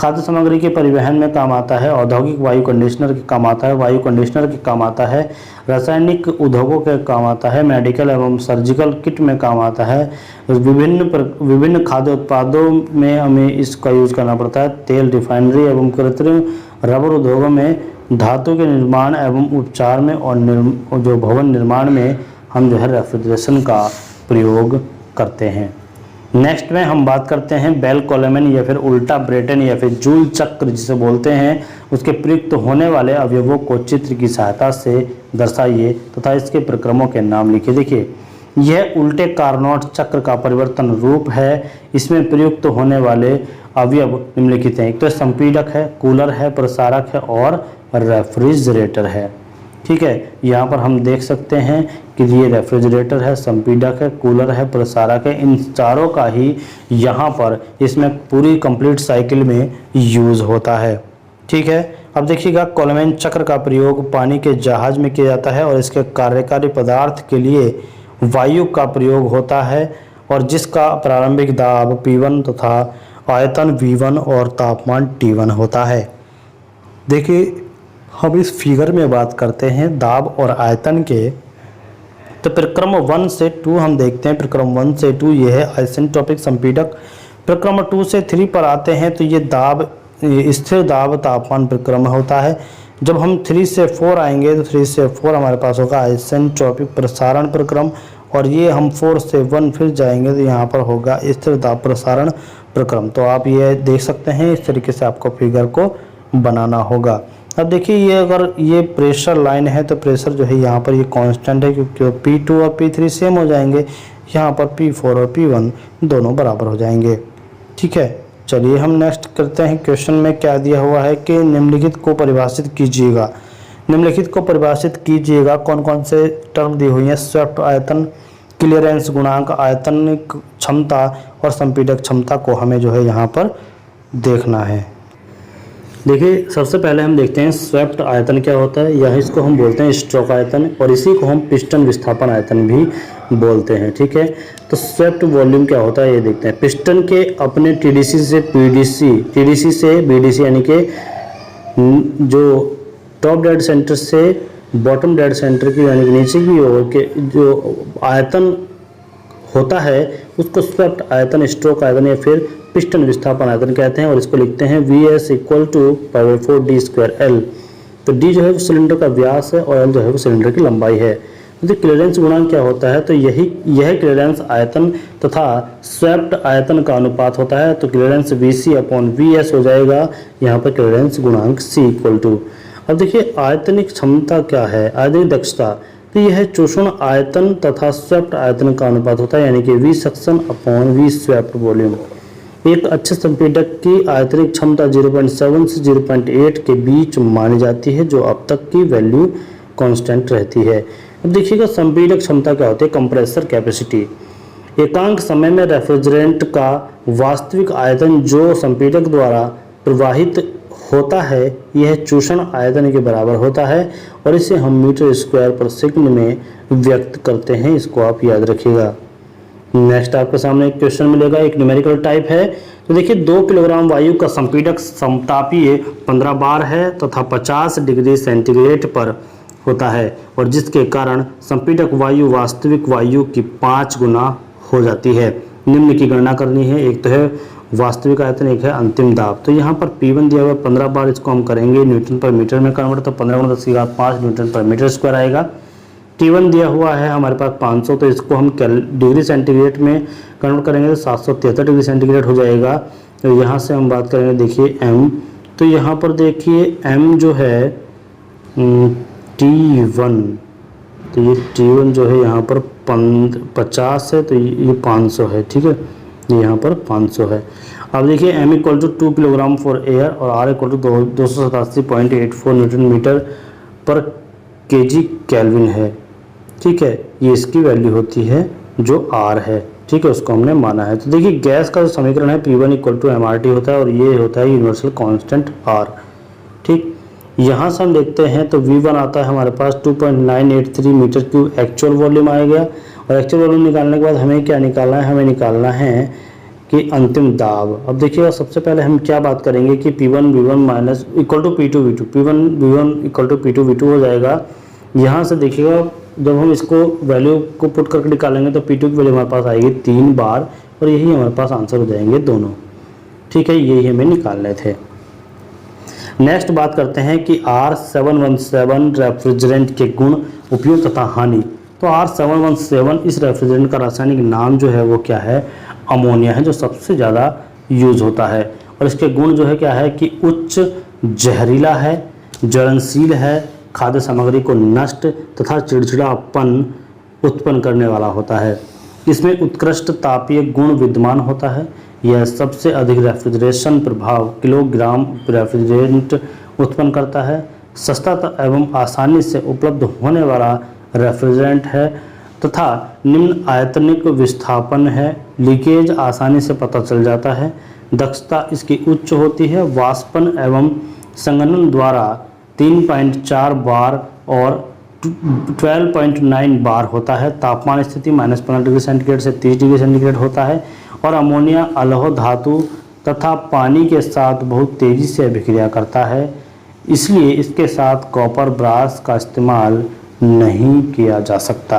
S1: खाद्य सामग्री के परिवहन में काम आता है, औद्योगिक वायु कंडीशनर के काम आता है, वायु कंडीशनर के काम आता है, रासायनिक उद्योगों के काम आता है, मेडिकल एवं सर्जिकल किट में काम आता है, विभिन्न खाद्य उत्पादों में हमें इसका यूज करना पड़ता है, तेल रिफाइनरी एवं कृत्रिम रबर उद्योगों में धातु के निर्माण एवं उपचार में और जो भवन निर्माण में हम जो है रेफ्रिजरेशन का प्रयोग करते हैं। नेक्स्ट में हम बात करते हैं बेल कोलेमन या फिर उल्टा ब्रेटन या फिर जूल चक्र जिसे बोलते हैं, उसके प्रयुक्त होने वाले अवयवों को चित्र की सहायता से दर्शाइए तथा इसके प्रक्रमों के नाम लिखिए। देखिए, यह उल्टे कार्नोट चक्र का परिवर्तन रूप है। इसमें प्रयुक्त होने वाले अवयव निम्नलिखित हैं। एक तो संपीडक है, कूलर है, प्रसारक है और रेफ्रिजरेटर है। ठीक है, यहाँ पर हम देख सकते हैं कि ये रेफ्रिजरेटर है, संपीडक है, कूलर है, प्रसारक है। इन चारों का ही यहाँ पर इसमें पूरी कंप्लीट साइकिल में यूज़ होता है। ठीक है, अब देखिएगा, कोलेमन चक्र का प्रयोग पानी के जहाज में किया जाता है और इसके कार्यकारी पदार्थ के लिए वायु का प्रयोग होता है और जिसका प्रारंभिक दाब P1 तथा आयतन V1 और तापमान T1 होता है। देखिए, हम इस फिगर में बात करते हैं दाब और आयतन के, तो प्रक्रम 1 से 2 हम देखते हैं। प्रक्रम 1 से 2 ये है आइसेंट्रोपिक संपीडक। प्रक्रम 2 से 3 पर आते हैं तो ये दाब स्थिर दाब तापमान प्रक्रम होता है। जब हम 3 से 4 आएंगे तो 3 से 4 हमारे पास होगा आइसेंट्रोपिक प्रसारण प्रक्रम, और ये हम 4 से 1 फिर जाएंगे तो यहाँ पर होगा स्थिर दाब प्रसारण प्रक्रम। तो आप ये देख सकते हैं, इस तरीके से आपको फिगर को बनाना होगा। अब देखिए, ये अगर ये प्रेशर लाइन है तो प्रेशर जो है यहाँ पर ये कांस्टेंट है, क्योंकि P2 और P3 सेम हो जाएंगे। यहाँ पर P4 और P1 दोनों बराबर हो जाएंगे। ठीक है, चलिए हम नेक्स्ट करते हैं। क्वेश्चन में क्या दिया हुआ है कि निम्नलिखित को परिभाषित कीजिएगा। निम्नलिखित को परिभाषित कीजिएगा, कौन कौन से टर्म दी हुई हैं? स्वेप्ट आयतन, क्लियरेंस गुणांक, आयतनिक क्षमता और संपीडक क्षमता को हमें जो है यहाँ पर देखना है। देखिए, सबसे पहले हम देखते हैं स्वेप्ट आयतन क्या होता है। यह इसको हम बोलते हैं स्ट्रोक आयतन, और इसी को हम पिस्टन विस्थापन आयतन भी बोलते हैं। ठीक है, तो स्वेप्ट वॉल्यूम क्या होता है ये देखते हैं। पिस्टन के अपने टीडीसी से पीडीसी, टीडीसी से बीडीसी, यानी कि जो टॉप डेड सेंटर से बॉटम डेड सेंटर की यानी कि नीचे की ओर के जो आयतन होता है उसको स्वेप्ट आयतन, स्ट्रोक आयतन या फिर पिस्टन विस्थापन आयतन कहते हैं। और इसको लिखते हैं Vs = π/4d²L। तो d जो है वो सिलेंडर का व्यास है और L जो है वो सिलेंडर की लंबाई है। तो क्लियरेंस गुणांक क्या होता है? तो यह क्लियरेंस आयतन तथा स्वेप्ट आयतन का अनुपात होता है। तो क्लियरेंस Vc/Vs हो जाएगा यहाँ पर क्लियरेंस गुणांक C = अब देखिए, आयतनिक क्षमता क्या है? आयतनिक दक्षता, तो यह चूषण आयतन तथा स्वेप्ट आयतन का अनुपात होता है, यानी कि V सक्शन/V स्वेप्ट वॉल्यूम। एक अच्छे संपीडक की आयतनिक क्षमता 0.7 से 0.8 के बीच मानी जाती है, जो अब तक की वैल्यू कांस्टेंट रहती है। अब देखिएगा, संपीडक क्षमता क्या होती है? कंप्रेसर कैपेसिटी, एकांक समय में रेफ्रिजरेंट का वास्तविक आयतन जो संपीडक द्वारा प्रवाहित होता है यह चूषण आयतन के बराबर होता है, और इसे हम मीटर/सेकंड में व्यक्त करते हैं। इसको आप याद रखिएगा। नेक्स्ट आपके सामने एक क्वेश्चन मिलेगा, एक न्यूमेरिकल टाइप है। तो देखिए, 2 किलोग्राम वायु का संपीडक समतापीय 15 बार है तथा 50 डिग्री सेंटीग्रेड पर होता है, और जिसके कारण संपीडक वायु वास्तविक वायु की 5 गुना हो जाती है। निम्न की गणना करनी है। एक तो है वास्तविक आयतन, एक है अंतिम दाब। तो यहाँ पर P1 दिया हुआ 15 बार, इसको हम करेंगे न्यूटन पर मीटर में कन्वर्ट, तो 15 × 10⁵ न्यूटन पर मीटर स्क्वायर आएगा। T1 दिया हुआ है हमारे पास 500, तो इसको हम डिग्री सेंटीग्रेड में कन्वर्ट करेंगे तो 773 डिग्री सेंटीग्रेड हो जाएगा। तो यहाँ से हम बात करेंगे, देखिए M, तो यहाँ पर देखिए M जो है T1, तो ये T1 जो है यहाँ पर 50 है, तो ये 500 है। ठीक है, ये यहाँ पर 500 है। अब देखिए M = 2 किलोग्राम फॉर एयर और R = 287.84 न्यूटन मीटर पर केजी केल्विन है। ठीक है, ये इसकी वैल्यू होती है जो R है। ठीक है, उसको हमने माना है। तो देखिए, गैस का जो समीकरण है P1 = mRT होता है, और ये होता है यूनिवर्सल कांस्टेंट R। ठीक, यहाँ से हम देखते हैं तो V1 आता है हमारे पास 2.983 मीटर क्यूब एक्चुअल वॉल्यूम आ गया। और एक्चुअल वॉल्यूम निकालने के बाद हमें क्या निकालना है? हमें निकालना है कि अंतिम दाब। अब देखिएगा, सबसे पहले हम क्या बात करेंगे कि P1 V1 = P2 V2, P1 V1 = P2 V2 हो जाएगा। यहाँ से देखिएगा, जब हम इसको वैल्यू को पुट करके निकालेंगे तो P2 की वैल्यू हमारे पास आएगी 3 बार, और यही हमारे पास आंसर हो जाएंगे दोनों। ठीक है, यही हमें निकालने थे। नेक्स्ट बात करते हैं कि R717 रेफ्रिजरेंट के गुण, उपयोग तथा हानि। तो R717 इस रेफ्रिजरेंट का रासायनिक नाम जो है वो क्या है, अमोनिया है, जो सबसे ज़्यादा यूज होता है। और इसके गुण जो है क्या है कि उच्च जहरीला है, ज्वलनशील है, खाद्य सामग्री को नष्ट तथा चिड़चिड़ापन उत्पन्न करने वाला होता है। इसमें उत्कृष्ट तापीय गुण विद्यमान होता है। यह सबसे अधिक रेफ्रिजरेशन प्रभाव किलोग्राम रेफ्रिजरेंट उत्पन्न करता है। सस्ता एवं आसानी से उपलब्ध होने वाला रेफ्रिजरेंट है तथा निम्न आयतनिक विस्थापन है। लीकेज आसानी से पता चल जाता है। दक्षता इसकी उच्च होती है। वाष्पन एवं संघनन द्वारा 3.4 बार और 12.9 बार होता है। तापमान स्थिति -15 डिग्री सेंटीग्रेड से 30 डिग्री सेंटीग्रेड होता है। और अमोनिया अलौह धातु तथा पानी के साथ बहुत तेज़ी से अभिक्रिया करता है, इसलिए इसके साथ कॉपर ब्रास का इस्तेमाल नहीं किया जा सकता।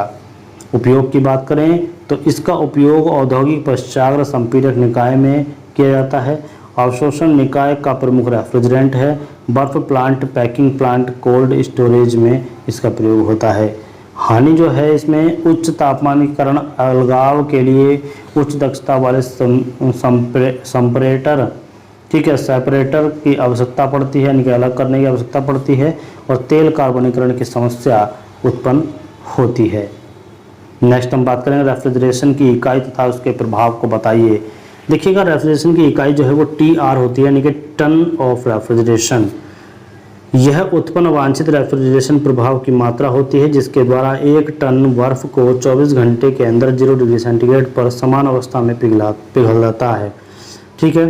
S1: उपयोग की बात करें तो इसका उपयोग औद्योगिक पश्चाग्र संपीड़क निकाय में किया जाता है। अवशोषण निकाय का प्रमुख रेफ्रिजरेंट है। बर्फ plant, packing plant, cold storage में इसका प्रयोग होता है। हानि जो है इसमें उच्च तापमान के कारण अलगाव के लिए उच्च दक्षता वाले संपरेटर, ठीक है, सेपरेटर की आवश्यकता पड़ती है, यानी कि अलग करने की आवश्यकता पड़ती है। और तेल कार्बनीकरण की समस्या उत्पन्न होती है। नेक्स्ट हम बात करेंगे रेफ्रिजरेशन की इकाई तथा उसके प्रभाव को बताइए। देखिएगा, रेफ्रिजरेशन की इकाई जो है वो TR होती है, यानी कि टन ऑफ रेफ्रिजरेशन। यह उत्पन्न वांछित रेफ्रिजरेशन प्रभाव की मात्रा होती है, जिसके द्वारा 1 टन बर्फ को 24 घंटे के अंदर 0 डिग्री सेंटीग्रेड पर समान अवस्था में पिघलाता है। ठीक है,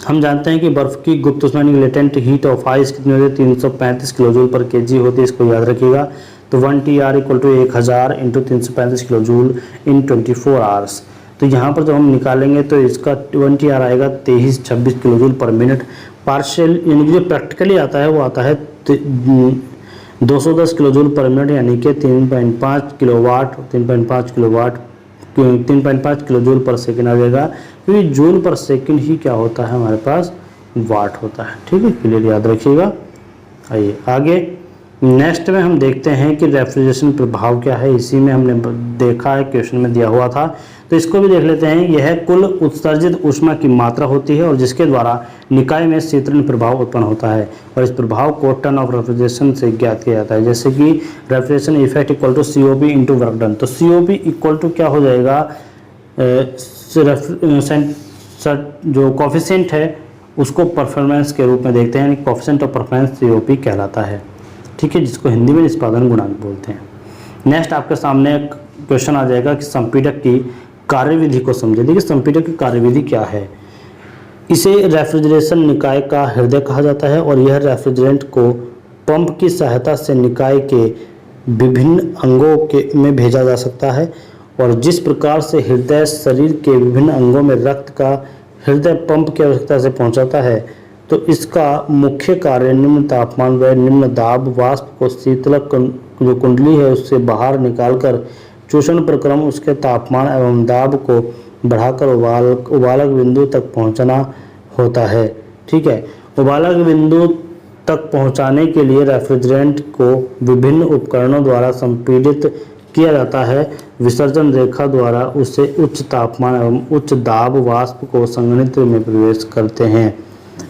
S1: हम जानते हैं कि बर्फ की गुप्त ऊष्मा लेटेंट हीट ऑफ आइस कितनी होती है, 335 किलो जूल पर केजी होती है। इसको याद रखिएगा। तो 1 TR = 1000 × 335 किलो जूल इन 24 आवर्स। तो यहाँ पर जब हम निकालेंगे तो इसका 1 TR आएगा 23-26 kilo joule per minute. Partial यानी कि जो प्रैक्टिकली आता है वो आता है 210 किलो जूल पर मिनट, यानी कि 3.5 kilowatt 3.5 kilo joule per second आ जाएगा, क्योंकि जूल पर सेकंड ही क्या होता है हमारे पास, वाट होता है। ठीक है, क्लियर याद रखिएगा। आइए आगे नेक्स्ट में हम देखते हैं कि रेफ्रिजरेशन प्रभाव क्या है। इसी में हमने देखा है, क्वेश्चन में दिया हुआ था, तो इसको भी देख लेते हैं। यह कुल उत्सर्जित ऊष्मा की मात्रा होती है और जिसके द्वारा निकाय में शीतलन प्रभाव उत्पन्न होता है, और इस प्रभाव को टन ऑफ रेफ्रिजरेशन से ज्ञात किया जाता है। जैसे कि refrigeration effect = COP × work done. तो COP = क्या हो जाएगा, जो कॉफिशिएंट है उसको परफॉर्मेंस के रूप में देखते हैं, कॉफिशिएंट ऑफ परफॉर्मेंस COP कहलाता है। ठीक है, जिसको हिंदी में निष्पादन गुणांक बोलते हैं। नेक्स्ट आपके सामने एक क्वेश्चन आ जाएगा कि संपीड़क की कार्यविधि को समझे। देखिए, संपीड़क की कार्यविधि क्या है। इसे रेफ्रिजरेशन निकाय का हृदय कहा जाता है और यह रेफ्रिजरेंट को पंप की सहायता से निकाय के विभिन्न अंगों में भेजा जा सकता है। और जिस प्रकार से हृदय शरीर के विभिन्न अंगों में रक्त का हृदय पंप की आवश्यकता से पहुंचाता है, तो इसका मुख्य कार्य निम्न तापमान व निम्न दाब वाष्प को शीतलक जो कुंडली है उससे बाहर निकालकर चूषण प्रक्रम उसके तापमान एवं दाब को बढ़ाकर उबालक बिंदु तक पहुंचना होता है। ठीक है, उबालक बिंदु तक पहुंचाने के लिए रेफ्रिजरेंट को विभिन्न उपकरणों द्वारा संपीड़ित किया जाता है। विसर्जन रेखा द्वारा उससे उच्च तापमान एवं उच्च दाब वाष्प को संघनित्र में प्रवेश करते हैं।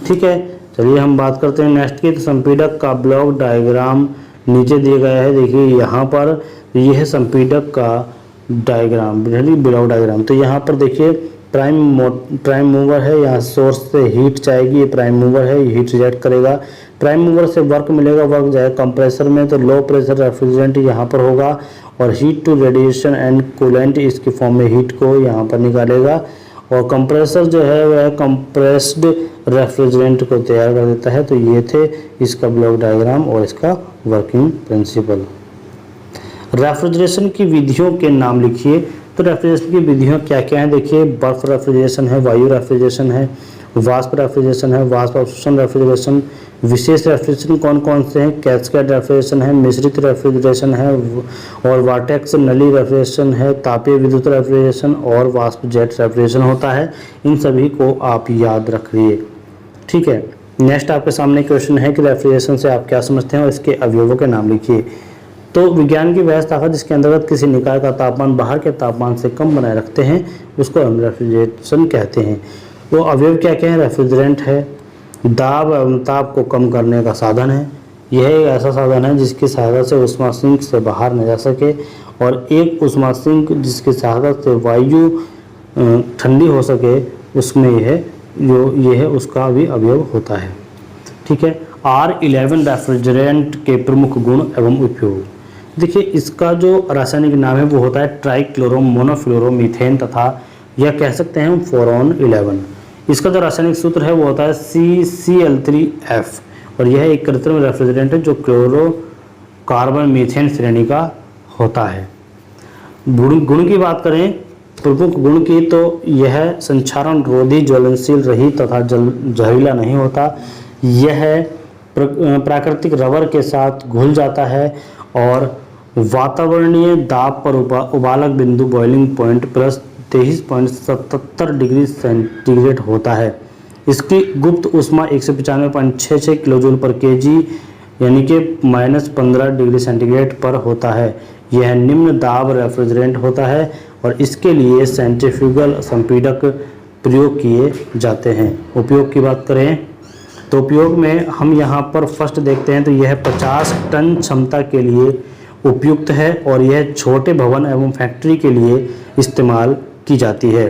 S1: ठीक है, चलिए हम बात करते हैं नेक्स्ट की। तो संपीड़क का ब्लॉक डायग्राम नीचे दिए गया है। देखिए यहाँ पर यह संपीड़क का डायग्राम, ब्लॉक डायग्राम। तो यहाँ पर देखिए प्राइम मूवर है, यहाँ सोर्स से हीट जाएगी, ये प्राइम मूवर है, ये हीट रिजेक्ट करेगा। प्राइम मूवर से वर्क मिलेगा, वर्क जाएगा कंप्रेसर में, तो लो प्रेशर रेफ्रिजरेंट यहाँ पर होगा और heat to radiation and coolant इसकी फॉर्म में हीट को यहाँ पर निकालेगा। और कंप्रेसर जो है वह कंप्रेस्ड रेफ्रिजरेंट को तैयार कर देता है। तो ये थे इसका ब्लॉक डायग्राम और इसका वर्किंग प्रिंसिपल। रेफ्रिजरेशन की विधियों के नाम लिखिए। तो रेफ्रिजरेशन की विधियाँ क्या क्या हैं, देखिए बर्फ रेफ्रिजरेशन है, वायु रेफ्रिजरेशन है, वाष्प रेफ्रिजरेशन है, वाष्प अवशोषण रेफ्रिजरेशन। विशेष रेफ्रिजरेशन कौन कौन से हैं, कैस्केड रेफ्रिजरेशन है, मिश्रित रेफ्रिजरेशन है और वार्टेक्स नली रेफ्रिजरेशन है, तापीय विद्युत रेफ्रिजरेशन और वाष्प जेट रेफ्रिजरेशन होता है। इन सभी को आप याद रखिए। ठीक है, नेक्स्ट आपके सामने क्वेश्चन है कि रेफ्रिजरेशन से आप क्या समझते हैं और इसके अवयवों के नाम लिखिए। तो विज्ञान की वह शाखा जिसके अंतर्गत किसी निकाय का तापमान बाहर के तापमान से कम बनाए रखते हैं उसको हम रेफ्रिजरेशन कहते हैं। वो अवयव क्या क्या है? रेफ्रिजरेंट है, दाब एवं ताप को कम करने का साधन है, यह एक ऐसा साधन है जिसकी सहायता से ऊष्मा सिंक से बाहर न जा सके, और एक ऊष्मा सिंक जिसकी सहायता से वायु ठंडी हो सके उसमें यह उसका भी अवयव होता है। ठीक है। R11 रेफ्रिजरेंट के प्रमुख गुण एवं उपयोग। देखिए इसका जो रासायनिक नाम है वो होता है ट्राइक्लोरो मोनोफ्लोरोमीथेन, तथा यह कह सकते हैं फोरॉन 11। इसका जो रासायनिक सूत्र है वो होता है CCl3F, और यह एक कृत्रिम रेफ्रिजरेंट है जो क्लोरो कार्बन मीथेन श्रेणी का होता है। गुण की बात करें प्रमुख गुण की, तो यह संक्षारण रोधी, ज्वलनशील रहित तथा जहरीला नहीं होता। यह प्राकृतिक रबर के साथ घुल जाता है और वातावरणीय दाब पर उबालक बिंदु boiling point plus 23.77 degree centigrade होता है। इसकी गुप्त ऊष्मा 195.66 किलोजूल पर केजी यानी कि -15 डिग्री सेंटीग्रेड पर होता है। यह निम्न दाब रेफ्रिजरेंट होता है और इसके लिए सेंट्रीफ्यूगल संपीडक प्रयोग किए जाते हैं। उपयोग की बात करें तो उपयोग में हम यहाँ पर फर्स्ट देखते हैं तो यह 50 टन क्षमता के लिए उपयुक्त है और यह छोटे भवन एवं फैक्ट्री के लिए इस्तेमाल की जाती है।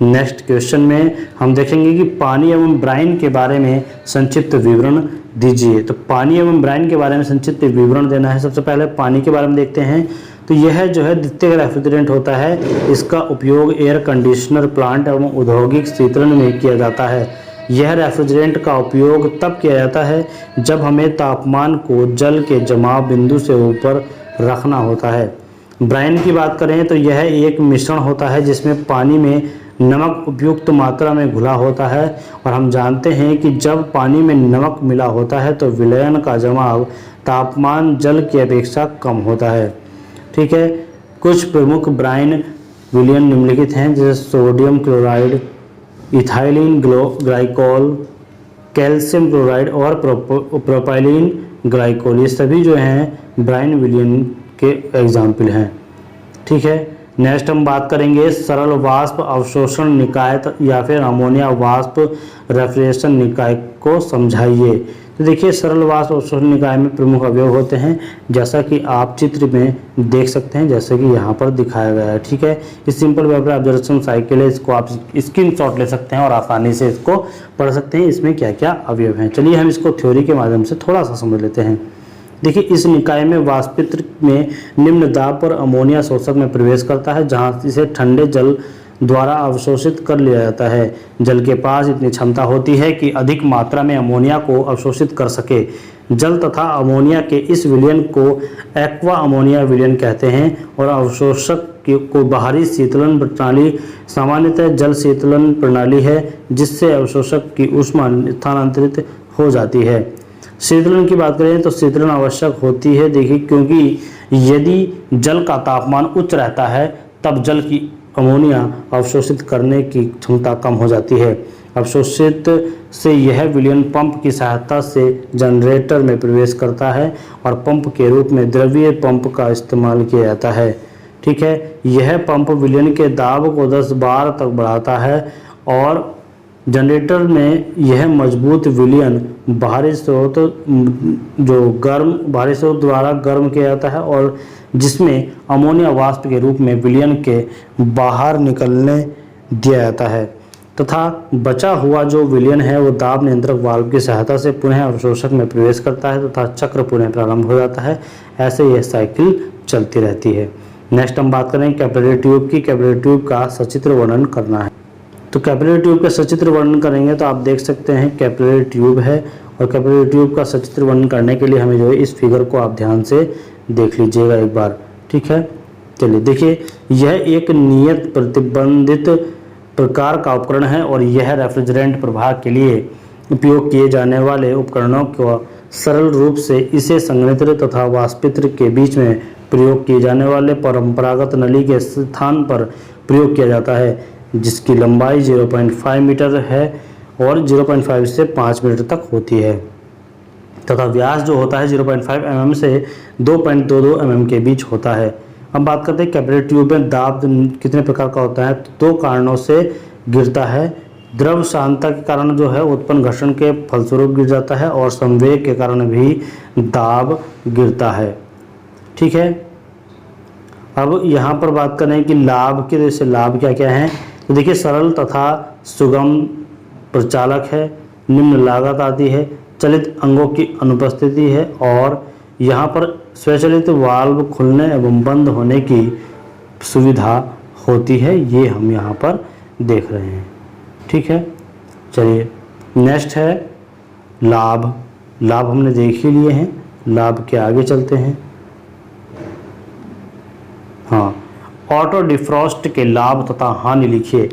S1: नेक्स्ट क्वेश्चन में हम देखेंगे कि पानी एवं ब्राइन के बारे में संक्षिप्त विवरण दीजिए। तो पानी एवं ब्राइन के बारे में संक्षिप्त विवरण देना है। सबसे पहले पानी के बारे में देखते हैं। तो यह जो है द्वितीयक रेफ्रिजरेंट होता है। इसका उपयोग एयर कंडीशनर प्लांट एवं औद्योगिक शीतलन में किया जाता है। यह रेफ्रिजरेंट का उपयोग तब किया जाता है जब हमें तापमान को जल के जमाव बिंदु से ऊपर रखना होता है। ब्राइन की बात करें तो यह एक मिश्रण होता है जिसमें पानी में नमक उपयुक्त मात्रा में घुला होता है, और हम जानते हैं कि जब पानी में नमक मिला होता है तो विलयन का जमाव तापमान जल की अपेक्षा कम होता है। ठीक है। कुछ प्रमुख ब्राइन विलयन निम्नलिखित हैं, जैसे sodium chloride, ethylene glycol, calcium chloride और प्रोपाइलिन ग्लाइकोल। ये सभी जो हैं ब्राइन विलयन के एग्जाम्पल हैं। ठीक है। नेक्स्ट हम बात करेंगे सरल वाष्प अवशोषण निकाय या फिर अमोनिया वाष्प रेफ्रिजरेशन निकाय को समझाइए। तो देखिए सरल वाष्प अवशोषण निकाय में प्रमुख अवयव होते हैं, जैसा कि आप चित्र में देख सकते हैं, जैसे कि यहाँ पर दिखाया गया है। ठीक है। इस सिंपल वेपर ऑब्जर्वेशन साइकिल है, इसको आप स्क्रीनशॉट ले सकते हैं और आसानी से इसको पढ़ सकते हैं इसमें क्या क्या अवयव हैं। चलिए हम इसको थ्योरी के माध्यम से थोड़ा सा समझ लेते हैं। देखिए इस निकाय में वाष्पित्र में निम्न दाब पर अमोनिया शोषक में प्रवेश करता है, जहां इसे ठंडे जल द्वारा अवशोषित कर लिया जाता है। जल के पास इतनी क्षमता होती है कि अधिक मात्रा में अमोनिया को अवशोषित कर सके। जल तथा अमोनिया के इस विलयन को एक्वा अमोनिया विलयन कहते हैं, और अवशोषक को बाहरी शीतलन प्रणाली सामान्यतः जल शीतलन प्रणाली है, जिससे अवशोषक की ऊष्मा स्थानांतरित हो जाती है। शीतलन की बात करें तो शीतलन आवश्यक होती है। देखिए क्योंकि यदि जल का तापमान उच्च रहता है तब जल की अमोनिया अवशोषित करने की क्षमता कम हो जाती है। अवशोषित से यह विलयन पंप की सहायता से जनरेटर में प्रवेश करता है और पंप के रूप में द्रवीय पंप का इस्तेमाल किया जाता है। ठीक है। यह पंप विलयन के दाब को 10 बार तक बढ़ाता है और जनरेटर में यह मजबूत विलयन बाहरी स्रोत द्वारा गर्म किया जाता है, और जिसमें अमोनिया वाष्प के रूप में विलयन के बाहर निकलने दिया जाता है, तथा बचा हुआ जो विलयन है वो दाब नियंत्रक वाल्व की सहायता से पुनः अवशोषक में प्रवेश करता है तथा चक्र पुनः प्रारंभ हो जाता है। ऐसे यह साइकिल चलती रहती है। नेक्स्ट हम बात करें कैपिलरी ट्यूब की। कैपिलरी ट्यूब का सचित्र वर्णन करना है। तो कैपिलरी ट्यूब का सचित्र वर्णन करेंगे तो आप देख सकते हैं कैपिलरी ट्यूब है, और कैपिलरी ट्यूब का सचित्र वर्णन करने के लिए हमें जो है इस फिगर को आप ध्यान से देख लीजिएगा एक बार। ठीक है। चलिए देखिए यह एक नियत प्रतिबंधित प्रकार का उपकरण है और यह रेफ्रिजरेंट प्रभाग के लिए उपयोग किए जाने वाले उपकरणों को सरल रूप से इसे संघनित्र तथा वाष्पित्र के बीच में प्रयोग किए जाने वाले परंपरागत नली के स्थान पर प्रयोग किया जाता है, जिसकी लंबाई 0.5 मीटर है और 0.5 से 5 मीटर तक होती है तथा व्यास जो होता है 0.5 mm से 2.22 mm के बीच होता है। अब बात करते हैं कैपिलरी ट्यूब में दाब कितने प्रकार का होता है। तो 2 कारणों से गिरता है। द्रव शांतता के कारण जो है उत्पन्न घर्षण के फलस्वरूप गिर जाता है और संवेग के कारण भी दाब गिरता है। ठीक है, अब यहाँ पर बात करें कि लाभ के जैसे लाभ क्या क्या हैं। तो देखिए सरल तथा सुगम प्रचालक है, निम्न लागत आती है, चलित अंगों की अनुपस्थिति है और यहाँ पर स्वचालित वाल्व खुलने एवं बंद होने की सुविधा होती है। ये हम यहाँ पर देख रहे हैं। ठीक है, चलिए नेक्स्ट है लाभ। लाभ हमने देख ही लिए हैं, लाभ के आगे चलते हैं। हाँ, ऑटो डिफ्रॉस्ट के लाभ तथा हानि लिखिए।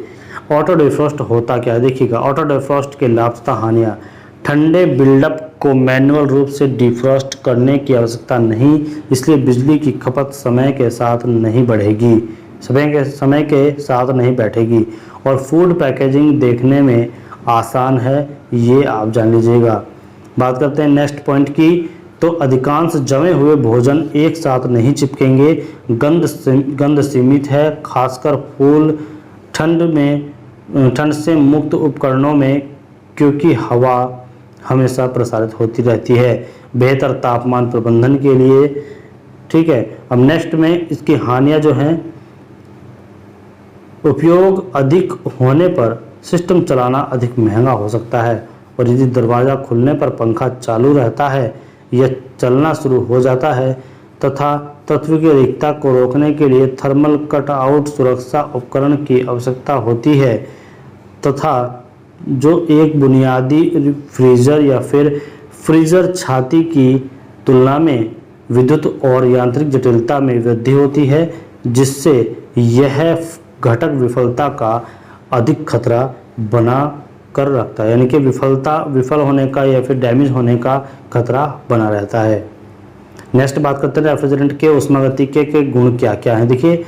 S1: ऑटो डिफ्रॉस्ट होता क्या है देखिएगा। ऑटो डिफ्रॉस्ट के लाभ तथा हानियाँ। ठंडे बिल्डअप को मैनुअल रूप से डिफ्रॉस्ट करने की आवश्यकता नहीं, इसलिए बिजली की खपत समय के साथ नहीं बढ़ेगी, समय के साथ नहीं बैठेगी और फूड पैकेजिंग देखने में आसान है, ये आप जान लीजिएगा। बात करते हैं नेक्स्ट पॉइंट की। तो अधिकांश जमे हुए भोजन एक साथ नहीं चिपकेंगे, गंध सीमित है, खासकर फूल ठंड से मुक्त उपकरणों में, क्योंकि हवा हमेशा प्रसारित होती रहती है बेहतर तापमान प्रबंधन के लिए। ठीक है, अब नेक्स्ट में इसकी हानियां जो हैं, उपयोग अधिक होने पर सिस्टम चलाना अधिक महंगा हो सकता है और यदि दरवाज़ा खुलने पर पंखा चालू रहता है या चलना शुरू हो जाता है तथा तत्व की रिक्तता को रोकने के लिए थर्मल कटआउट सुरक्षा उपकरण की आवश्यकता होती है तथा जो एक बुनियादी फ्रीजर या फिर फ्रीजर छाती की तुलना में विद्युत और यांत्रिक जटिलता में वृद्धि होती है, जिससे यह घटक विफलता का अधिक खतरा बना कर रखता है, यानी कि विफल होने का या फिर डैमेज होने का खतरा बना रहता है। नेक्स्ट बात करते हैं रेफ्रिजरेंट के ऊष्मागतिकी के गुण क्या क्या हैं। देखिए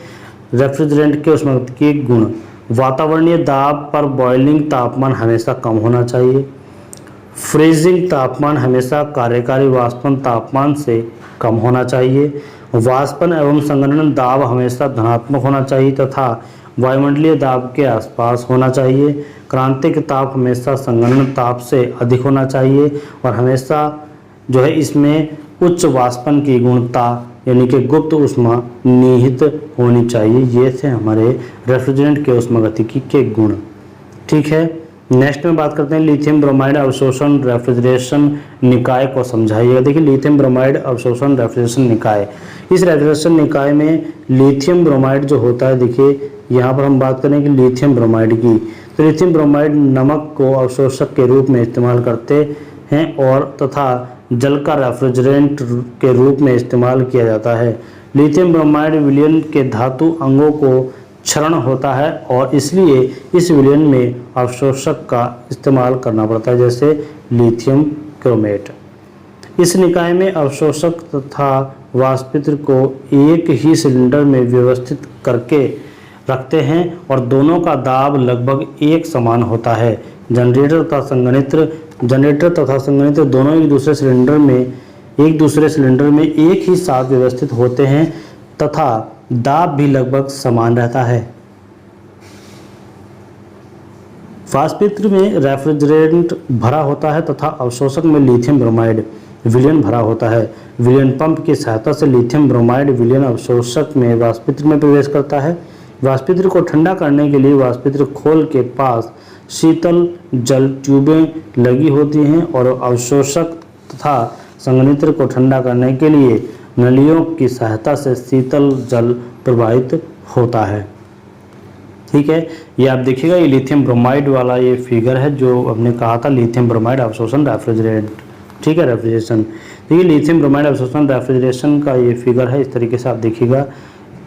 S1: रेफ्रिजरेंट के ऊष्मागतिकी गुण। वातावरणीय दाब पर बॉइलिंग तापमान हमेशा कम होना चाहिए। फ्रीजिंग तापमान हमेशा कार्यकारी वाष्पन तापमान से कम होना चाहिए। वाष्पन एवं संघनन दाब हमेशा धनात्मक होना चाहिए तथा वायुमंडलीय दाब के आसपास होना चाहिए। क्रांतिक ताप हमेशा संघनन ताप से अधिक होना चाहिए और हमेशा जो है इसमें उच्च वाष्पन की गुणता यानी कि गुप्त ऊष्मा निहित होनी चाहिए। ये थे हमारे रेफ्रिजरेंट के ऊष्मागतिकी के गुण। ठीक है, नेक्स्ट में बात करते हैं लिथियम ब्रोमाइड अवशोषण रेफ्रिजरेशन निकाय को समझाइएगा। देखिए लिथियम ब्रोमाइड अवशोषण रेफ्रिजरेशन निकाय, इस रेफ्रिजरेशन निकाय में लिथियम ब्रोमाइड जो होता है, देखिए यहाँ पर हम बात करें कि लिथियम ब्रोमाइड की, तो लिथियम ब्रोमाइड नमक को अवशोषक के रूप में इस्तेमाल करते हैं और तथा जल का रेफ्रिजरेंट के रूप में इस्तेमाल किया जाता है। लिथियम ब्रोमाइड विलयन के धातु अंगों को क्षरण होता है और इसलिए इस विलयन में अवशोषक का इस्तेमाल करना पड़ता है, जैसे लिथियम क्रोमेट। इस निकाय में अवशोषक तथा वाष्पित्र को एक ही सिलेंडर में व्यवस्थित करके रखते हैं और दोनों का दाब लगभग एक समान होता है। जनरेटर तथा संघनित्र दोनों एक दूसरे सिलेंडर में एक ही साथ व्यवस्थित होते हैं तथा दाब भी लगभग समान रहता है। वाष्पित्र में रेफ्रिजरेंट भरा होता है तथा अवशोषक में लिथियम ब्रोमाइड विलयन भरा होता है। विलयन पंप की सहायता से लिथियम ब्रोमाइड विलयन अवशोषक में वाष्पित्र में प्रवेश करता है। वाष्पित्र को ठंडा करने के लिए वाष्पित्र खोल के पास शीतल जल ट्यूबें लगी होती हैं और अवशोषक तथा संघनित्र को ठंडा करने के लिए नलियों की सहायता से शीतल जल प्रवाहित होता है। ठीक है, ये आप देखिएगा, ये लिथियम ब्रोमाइड वाला ये फिगर है जो हमने कहा था, लिथियम ब्रोमाइड अवशोषण रेफ्रिजरेंट। ठीक है, रेफ्रिजरेशन, देखिए लिथियम ब्रोमाइड अवशोषण रेफ्रिजरेशन का ये फिगर है। इस तरीके से आप देखिएगा,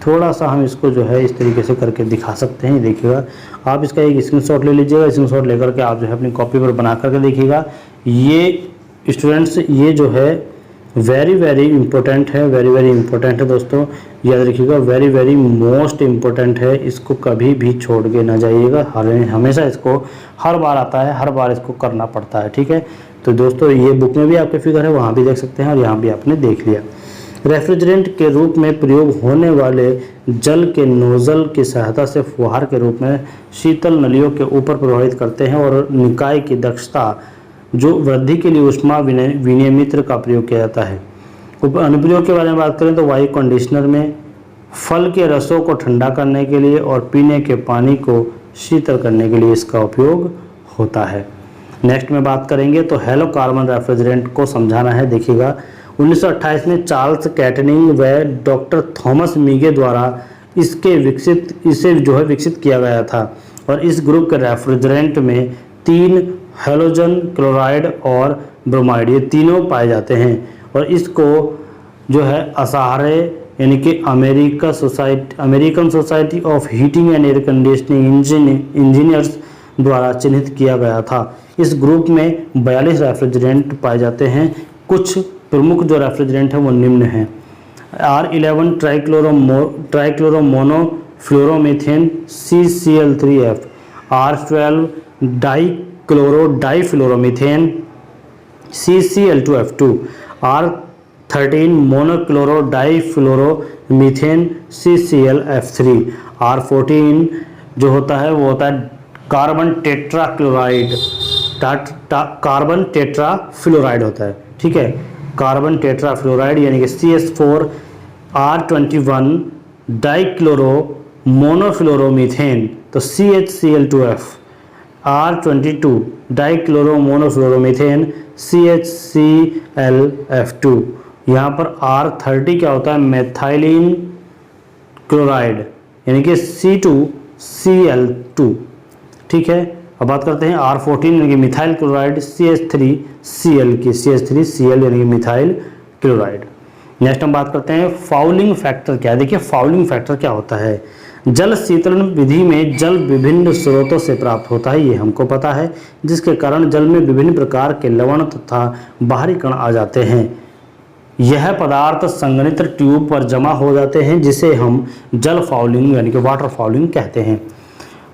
S1: थोड़ा सा हम इसको जो है इस तरीके से करके दिखा सकते हैं। देखिएगा, आप इसका एक स्क्रीनशॉट ले लीजिएगा। स्क्रीनशॉट लेकर के आप जो है अपनी कॉपी पर बना करके देखिएगा। ये स्टूडेंट्स, ये जो है वेरी वेरी इंपॉर्टेंट है, वेरी वेरी इंपॉर्टेंट है दोस्तों, याद रखिएगा, वेरी वेरी मोस्ट इंपॉर्टेंट है, इसको कभी भी छोड़ के ना जाइएगा, हमेशा इसको हर बार आता है, हर बार इसको करना पड़ता है, ठीक है। तो दोस्तों ये बुक में भी आपके फिगर है, वहाँ भी देख सकते हैं और यहाँ भी आपने देख लिया। रेफ्रिजरेंट के रूप में प्रयोग होने वाले जल के नोजल की सहायता से फुहार के रूप में शीतल नलियों के ऊपर प्रभावित करते हैं और निकाय की दक्षता जो वृद्धि के लिए ऊष्मा विनियमित्र का प्रयोग किया जाता है। अनुप्रयोग के बारे में बात करें तो वायु कंडीशनर में फल के रसों को ठंडा करने के लिए और पीने के पानी को शीतल करने के लिए इसका उपयोग होता है। नेक्स्ट में बात करेंगे तो हेलो कार्बन रेफ्रिजरेंट को समझाना है। देखिएगा 1928 में चार्ल्स कैटनिंग व डॉक्टर थॉमस मीगे द्वारा इसे विकसित किया गया था और इस ग्रुप के रेफ्रिजरेंट में 3 हैलोजन, क्लोराइड और ब्रोमाइड, ये तीनों पाए जाते हैं और इसको जो है असारे यानी कि American society of heating and air conditioning engineers द्वारा चिन्हित किया गया था। इस ग्रुप में 42 रेफ्रिजरेंट पाए जाते हैं। कुछ प्रमुख जो रेफ्रिजरेंट हैं वो निम्न हैं: R11 ट्राइक्लोरोमोनोफ्लोरोमीथेन CCl3F, R12 डाइफ्लोरोमीथेन CCl2F2, R13 मोनोक्लोरोडाइफ्लोरोमीथेन CClF3, R14 जो होता है वो होता है कार्बन टेट्राफ्लोराइड होता है, ठीक है, कार्बन टेट्राफ्लोराइड यानी कि CS4, R21 डाइक्लोरो मोनोफ्लोरोमीथेन तो CHCl2F, R22 डाइक्लोरो मोनोफ्लोरोमीथेन CHClF2। यहाँ पर R30 क्या होता है, मेथाइलिन क्लोराइड यानी कि C2Cl2, ठीक है। अब बात करते हैं R14 यानी कि मिथाइल क्लोराइड CH3Cl की, CH3Cl यानी कि मिथाइल क्लोराइड। नेक्स्ट हम बात करते हैं फाउलिंग फैक्टर क्या है। देखिए फाउलिंग फैक्टर क्या होता है। जल शीतलन विधि में जल विभिन्न स्रोतों से प्राप्त होता है, ये हमको पता है, जिसके कारण जल में विभिन्न प्रकार के लवण तथा बाहरी कण आ जाते हैं। यह पदार्थ संघनित्र ट्यूब पर जमा हो जाते हैं जिसे हम जल फाउलिंग यानी कि वाटर फाउलिंग कहते हैं।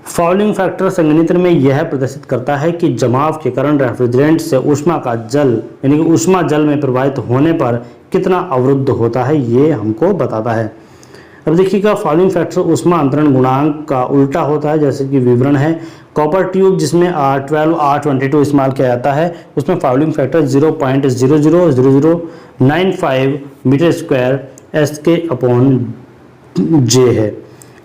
S1: फाउलिंग फैक्टर संघनित्र में यह प्रदर्शित करता है कि जमाव के कारण रेफ्रिजरेंट से ऊष्मा का जल यानी कि ऊष्मा जल में प्रवाहित होने पर कितना अवरुद्ध होता है, ये हमको बताता है। अब देखिएगा फाउलिंग फैक्टर ऊष्मा अंतरण गुणांक का उल्टा होता है, जैसे कि विवरण है। कॉपर ट्यूब जिसमें R12 R22 इस्तेमाल किया जाता है उसमें fouling factor 0.00095 metre square SK/J है।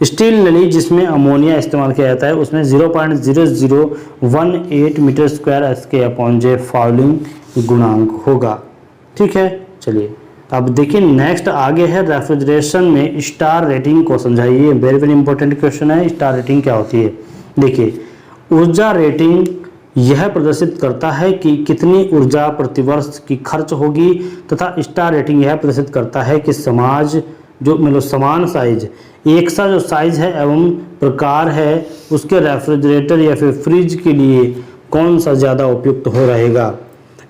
S1: स्टील नली जिसमें अमोनिया इस्तेमाल किया जाता है उसमें 0.0018 मीटर स्क्वायर SK/J फाउलिंग गुणांक होगा, ठीक है। चलिए अब देखिए नेक्स्ट आगे है रेफ्रिजरेशन में स्टार रेटिंग को समझाइए। वेरी वेरी इंपॉर्टेंट क्वेश्चन है, स्टार रेटिंग क्या होती है। देखिए ऊर्जा रेटिंग यह प्रदर्शित करता है कि कितनी ऊर्जा प्रतिवर्ष की खर्च होगी तथा स्टार रेटिंग यह प्रदर्शित करता है कि समान साइज एक सा जो साइज है एवं प्रकार है उसके रेफ्रिजरेटर या फिर फ्रिज के लिए कौन सा ज़्यादा उपयुक्त हो रहेगा।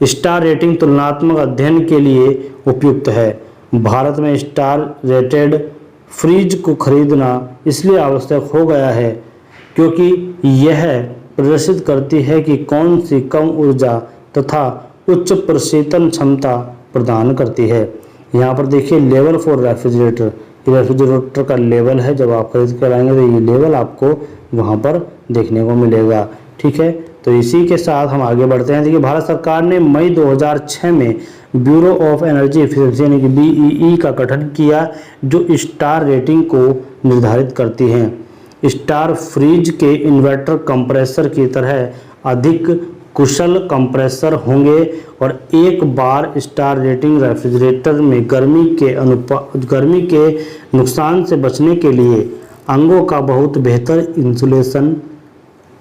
S1: स्टार रेटिंग तुलनात्मक अध्ययन के लिए उपयुक्त है। भारत में स्टार रेटेड फ्रिज को खरीदना इसलिए आवश्यक हो गया है क्योंकि यह प्रदर्शित करती है कि कौन सी कम ऊर्जा तथा उच्च प्रशीतन क्षमता प्रदान करती है। यहाँ पर देखिए लेवल फॉर रेफ्रिजरेटर का लेवल है, जब आप खरीद कर आएंगे तो ये लेवल आपको वहाँ पर देखने को मिलेगा, ठीक है। तो इसी के साथ हम आगे बढ़ते हैं। देखिए भारत सरकार ने मई 2006 में ब्यूरो ऑफ एनर्जी एफिशिएंसी यानी कि BEE का गठन किया जो स्टार रेटिंग को निर्धारित करती हैं। स्टार फ्रिज के इन्वर्टर कंप्रेसर की तरह अधिक कुशल कंप्रेसर होंगे और एक बार स्टार रेटिंग रेफ्रिजरेटर में गर्मी के नुकसान से बचने के लिए अंगों का बहुत बेहतर इंसुलेशन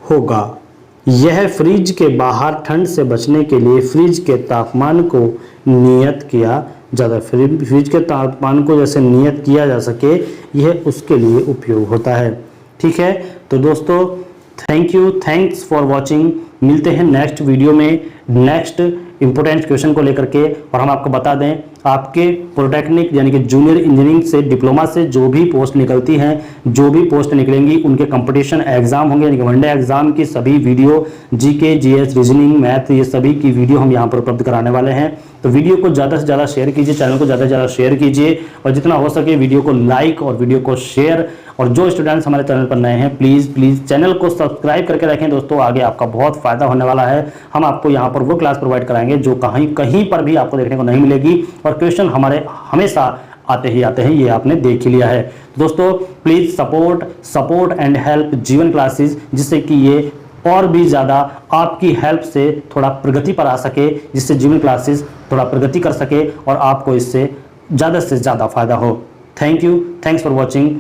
S1: होगा। यह फ्रिज के बाहर ठंड से बचने के लिए फ्रिज के तापमान को नियत किया जाता है। फ्रिज के तापमान को जैसे नियत किया जा सके यह उसके लिए उपयोग होता है, ठीक है। तो दोस्तों थैंक्स फॉर वॉचिंग। मिलते हैं नेक्स्ट वीडियो में नेक्स्ट इंपॉर्टेंट क्वेश्चन को लेकर के। और हम आपको बता दें आपके पॉलिटेक्निक यानी कि जूनियर इंजीनियरिंग से डिप्लोमा से जो भी पोस्ट निकलती हैं, जो भी पोस्ट निकलेंगी उनके कंपटीशन एग्जाम होंगे यानी कि वनडे एग्जाम की सभी video, GK, GS, reasoning, math, ये सभी की वीडियो हम यहाँ पर उपलब्ध कराने वाले हैं। तो वीडियो को ज़्यादा से ज़्यादा शेयर कीजिए, चैनल को ज़्यादा से ज़्यादा शेयर कीजिए और जितना हो सके वीडियो को लाइक और वीडियो को शेयर। और जो स्टूडेंट्स हमारे चैनल पर नए हैं प्लीज़ चैनल को सब्सक्राइब करके रखें दोस्तों, आगे आपका बहुत फ़ायदा होने वाला है। हम आपको यहाँ पर वो क्लास प्रोवाइड कराएंगे जो कहीं पर भी आपको देखने को नहीं मिलेगी और क्वेश्चन हमारे हमेशा आते हैं, ये आपने देख ही लिया है। दोस्तों प्लीज़ सपोर्ट एंड हेल्प जीवन क्लासेस, जिससे कि ये और भी ज़्यादा आपकी हेल्प से थोड़ा प्रगति पर आ सके, जिससे जीवन क्लासेस थोड़ा प्रगति कर सके और आपको इससे ज़्यादा से ज़्यादा फायदा हो। Thank you, thanks for watching.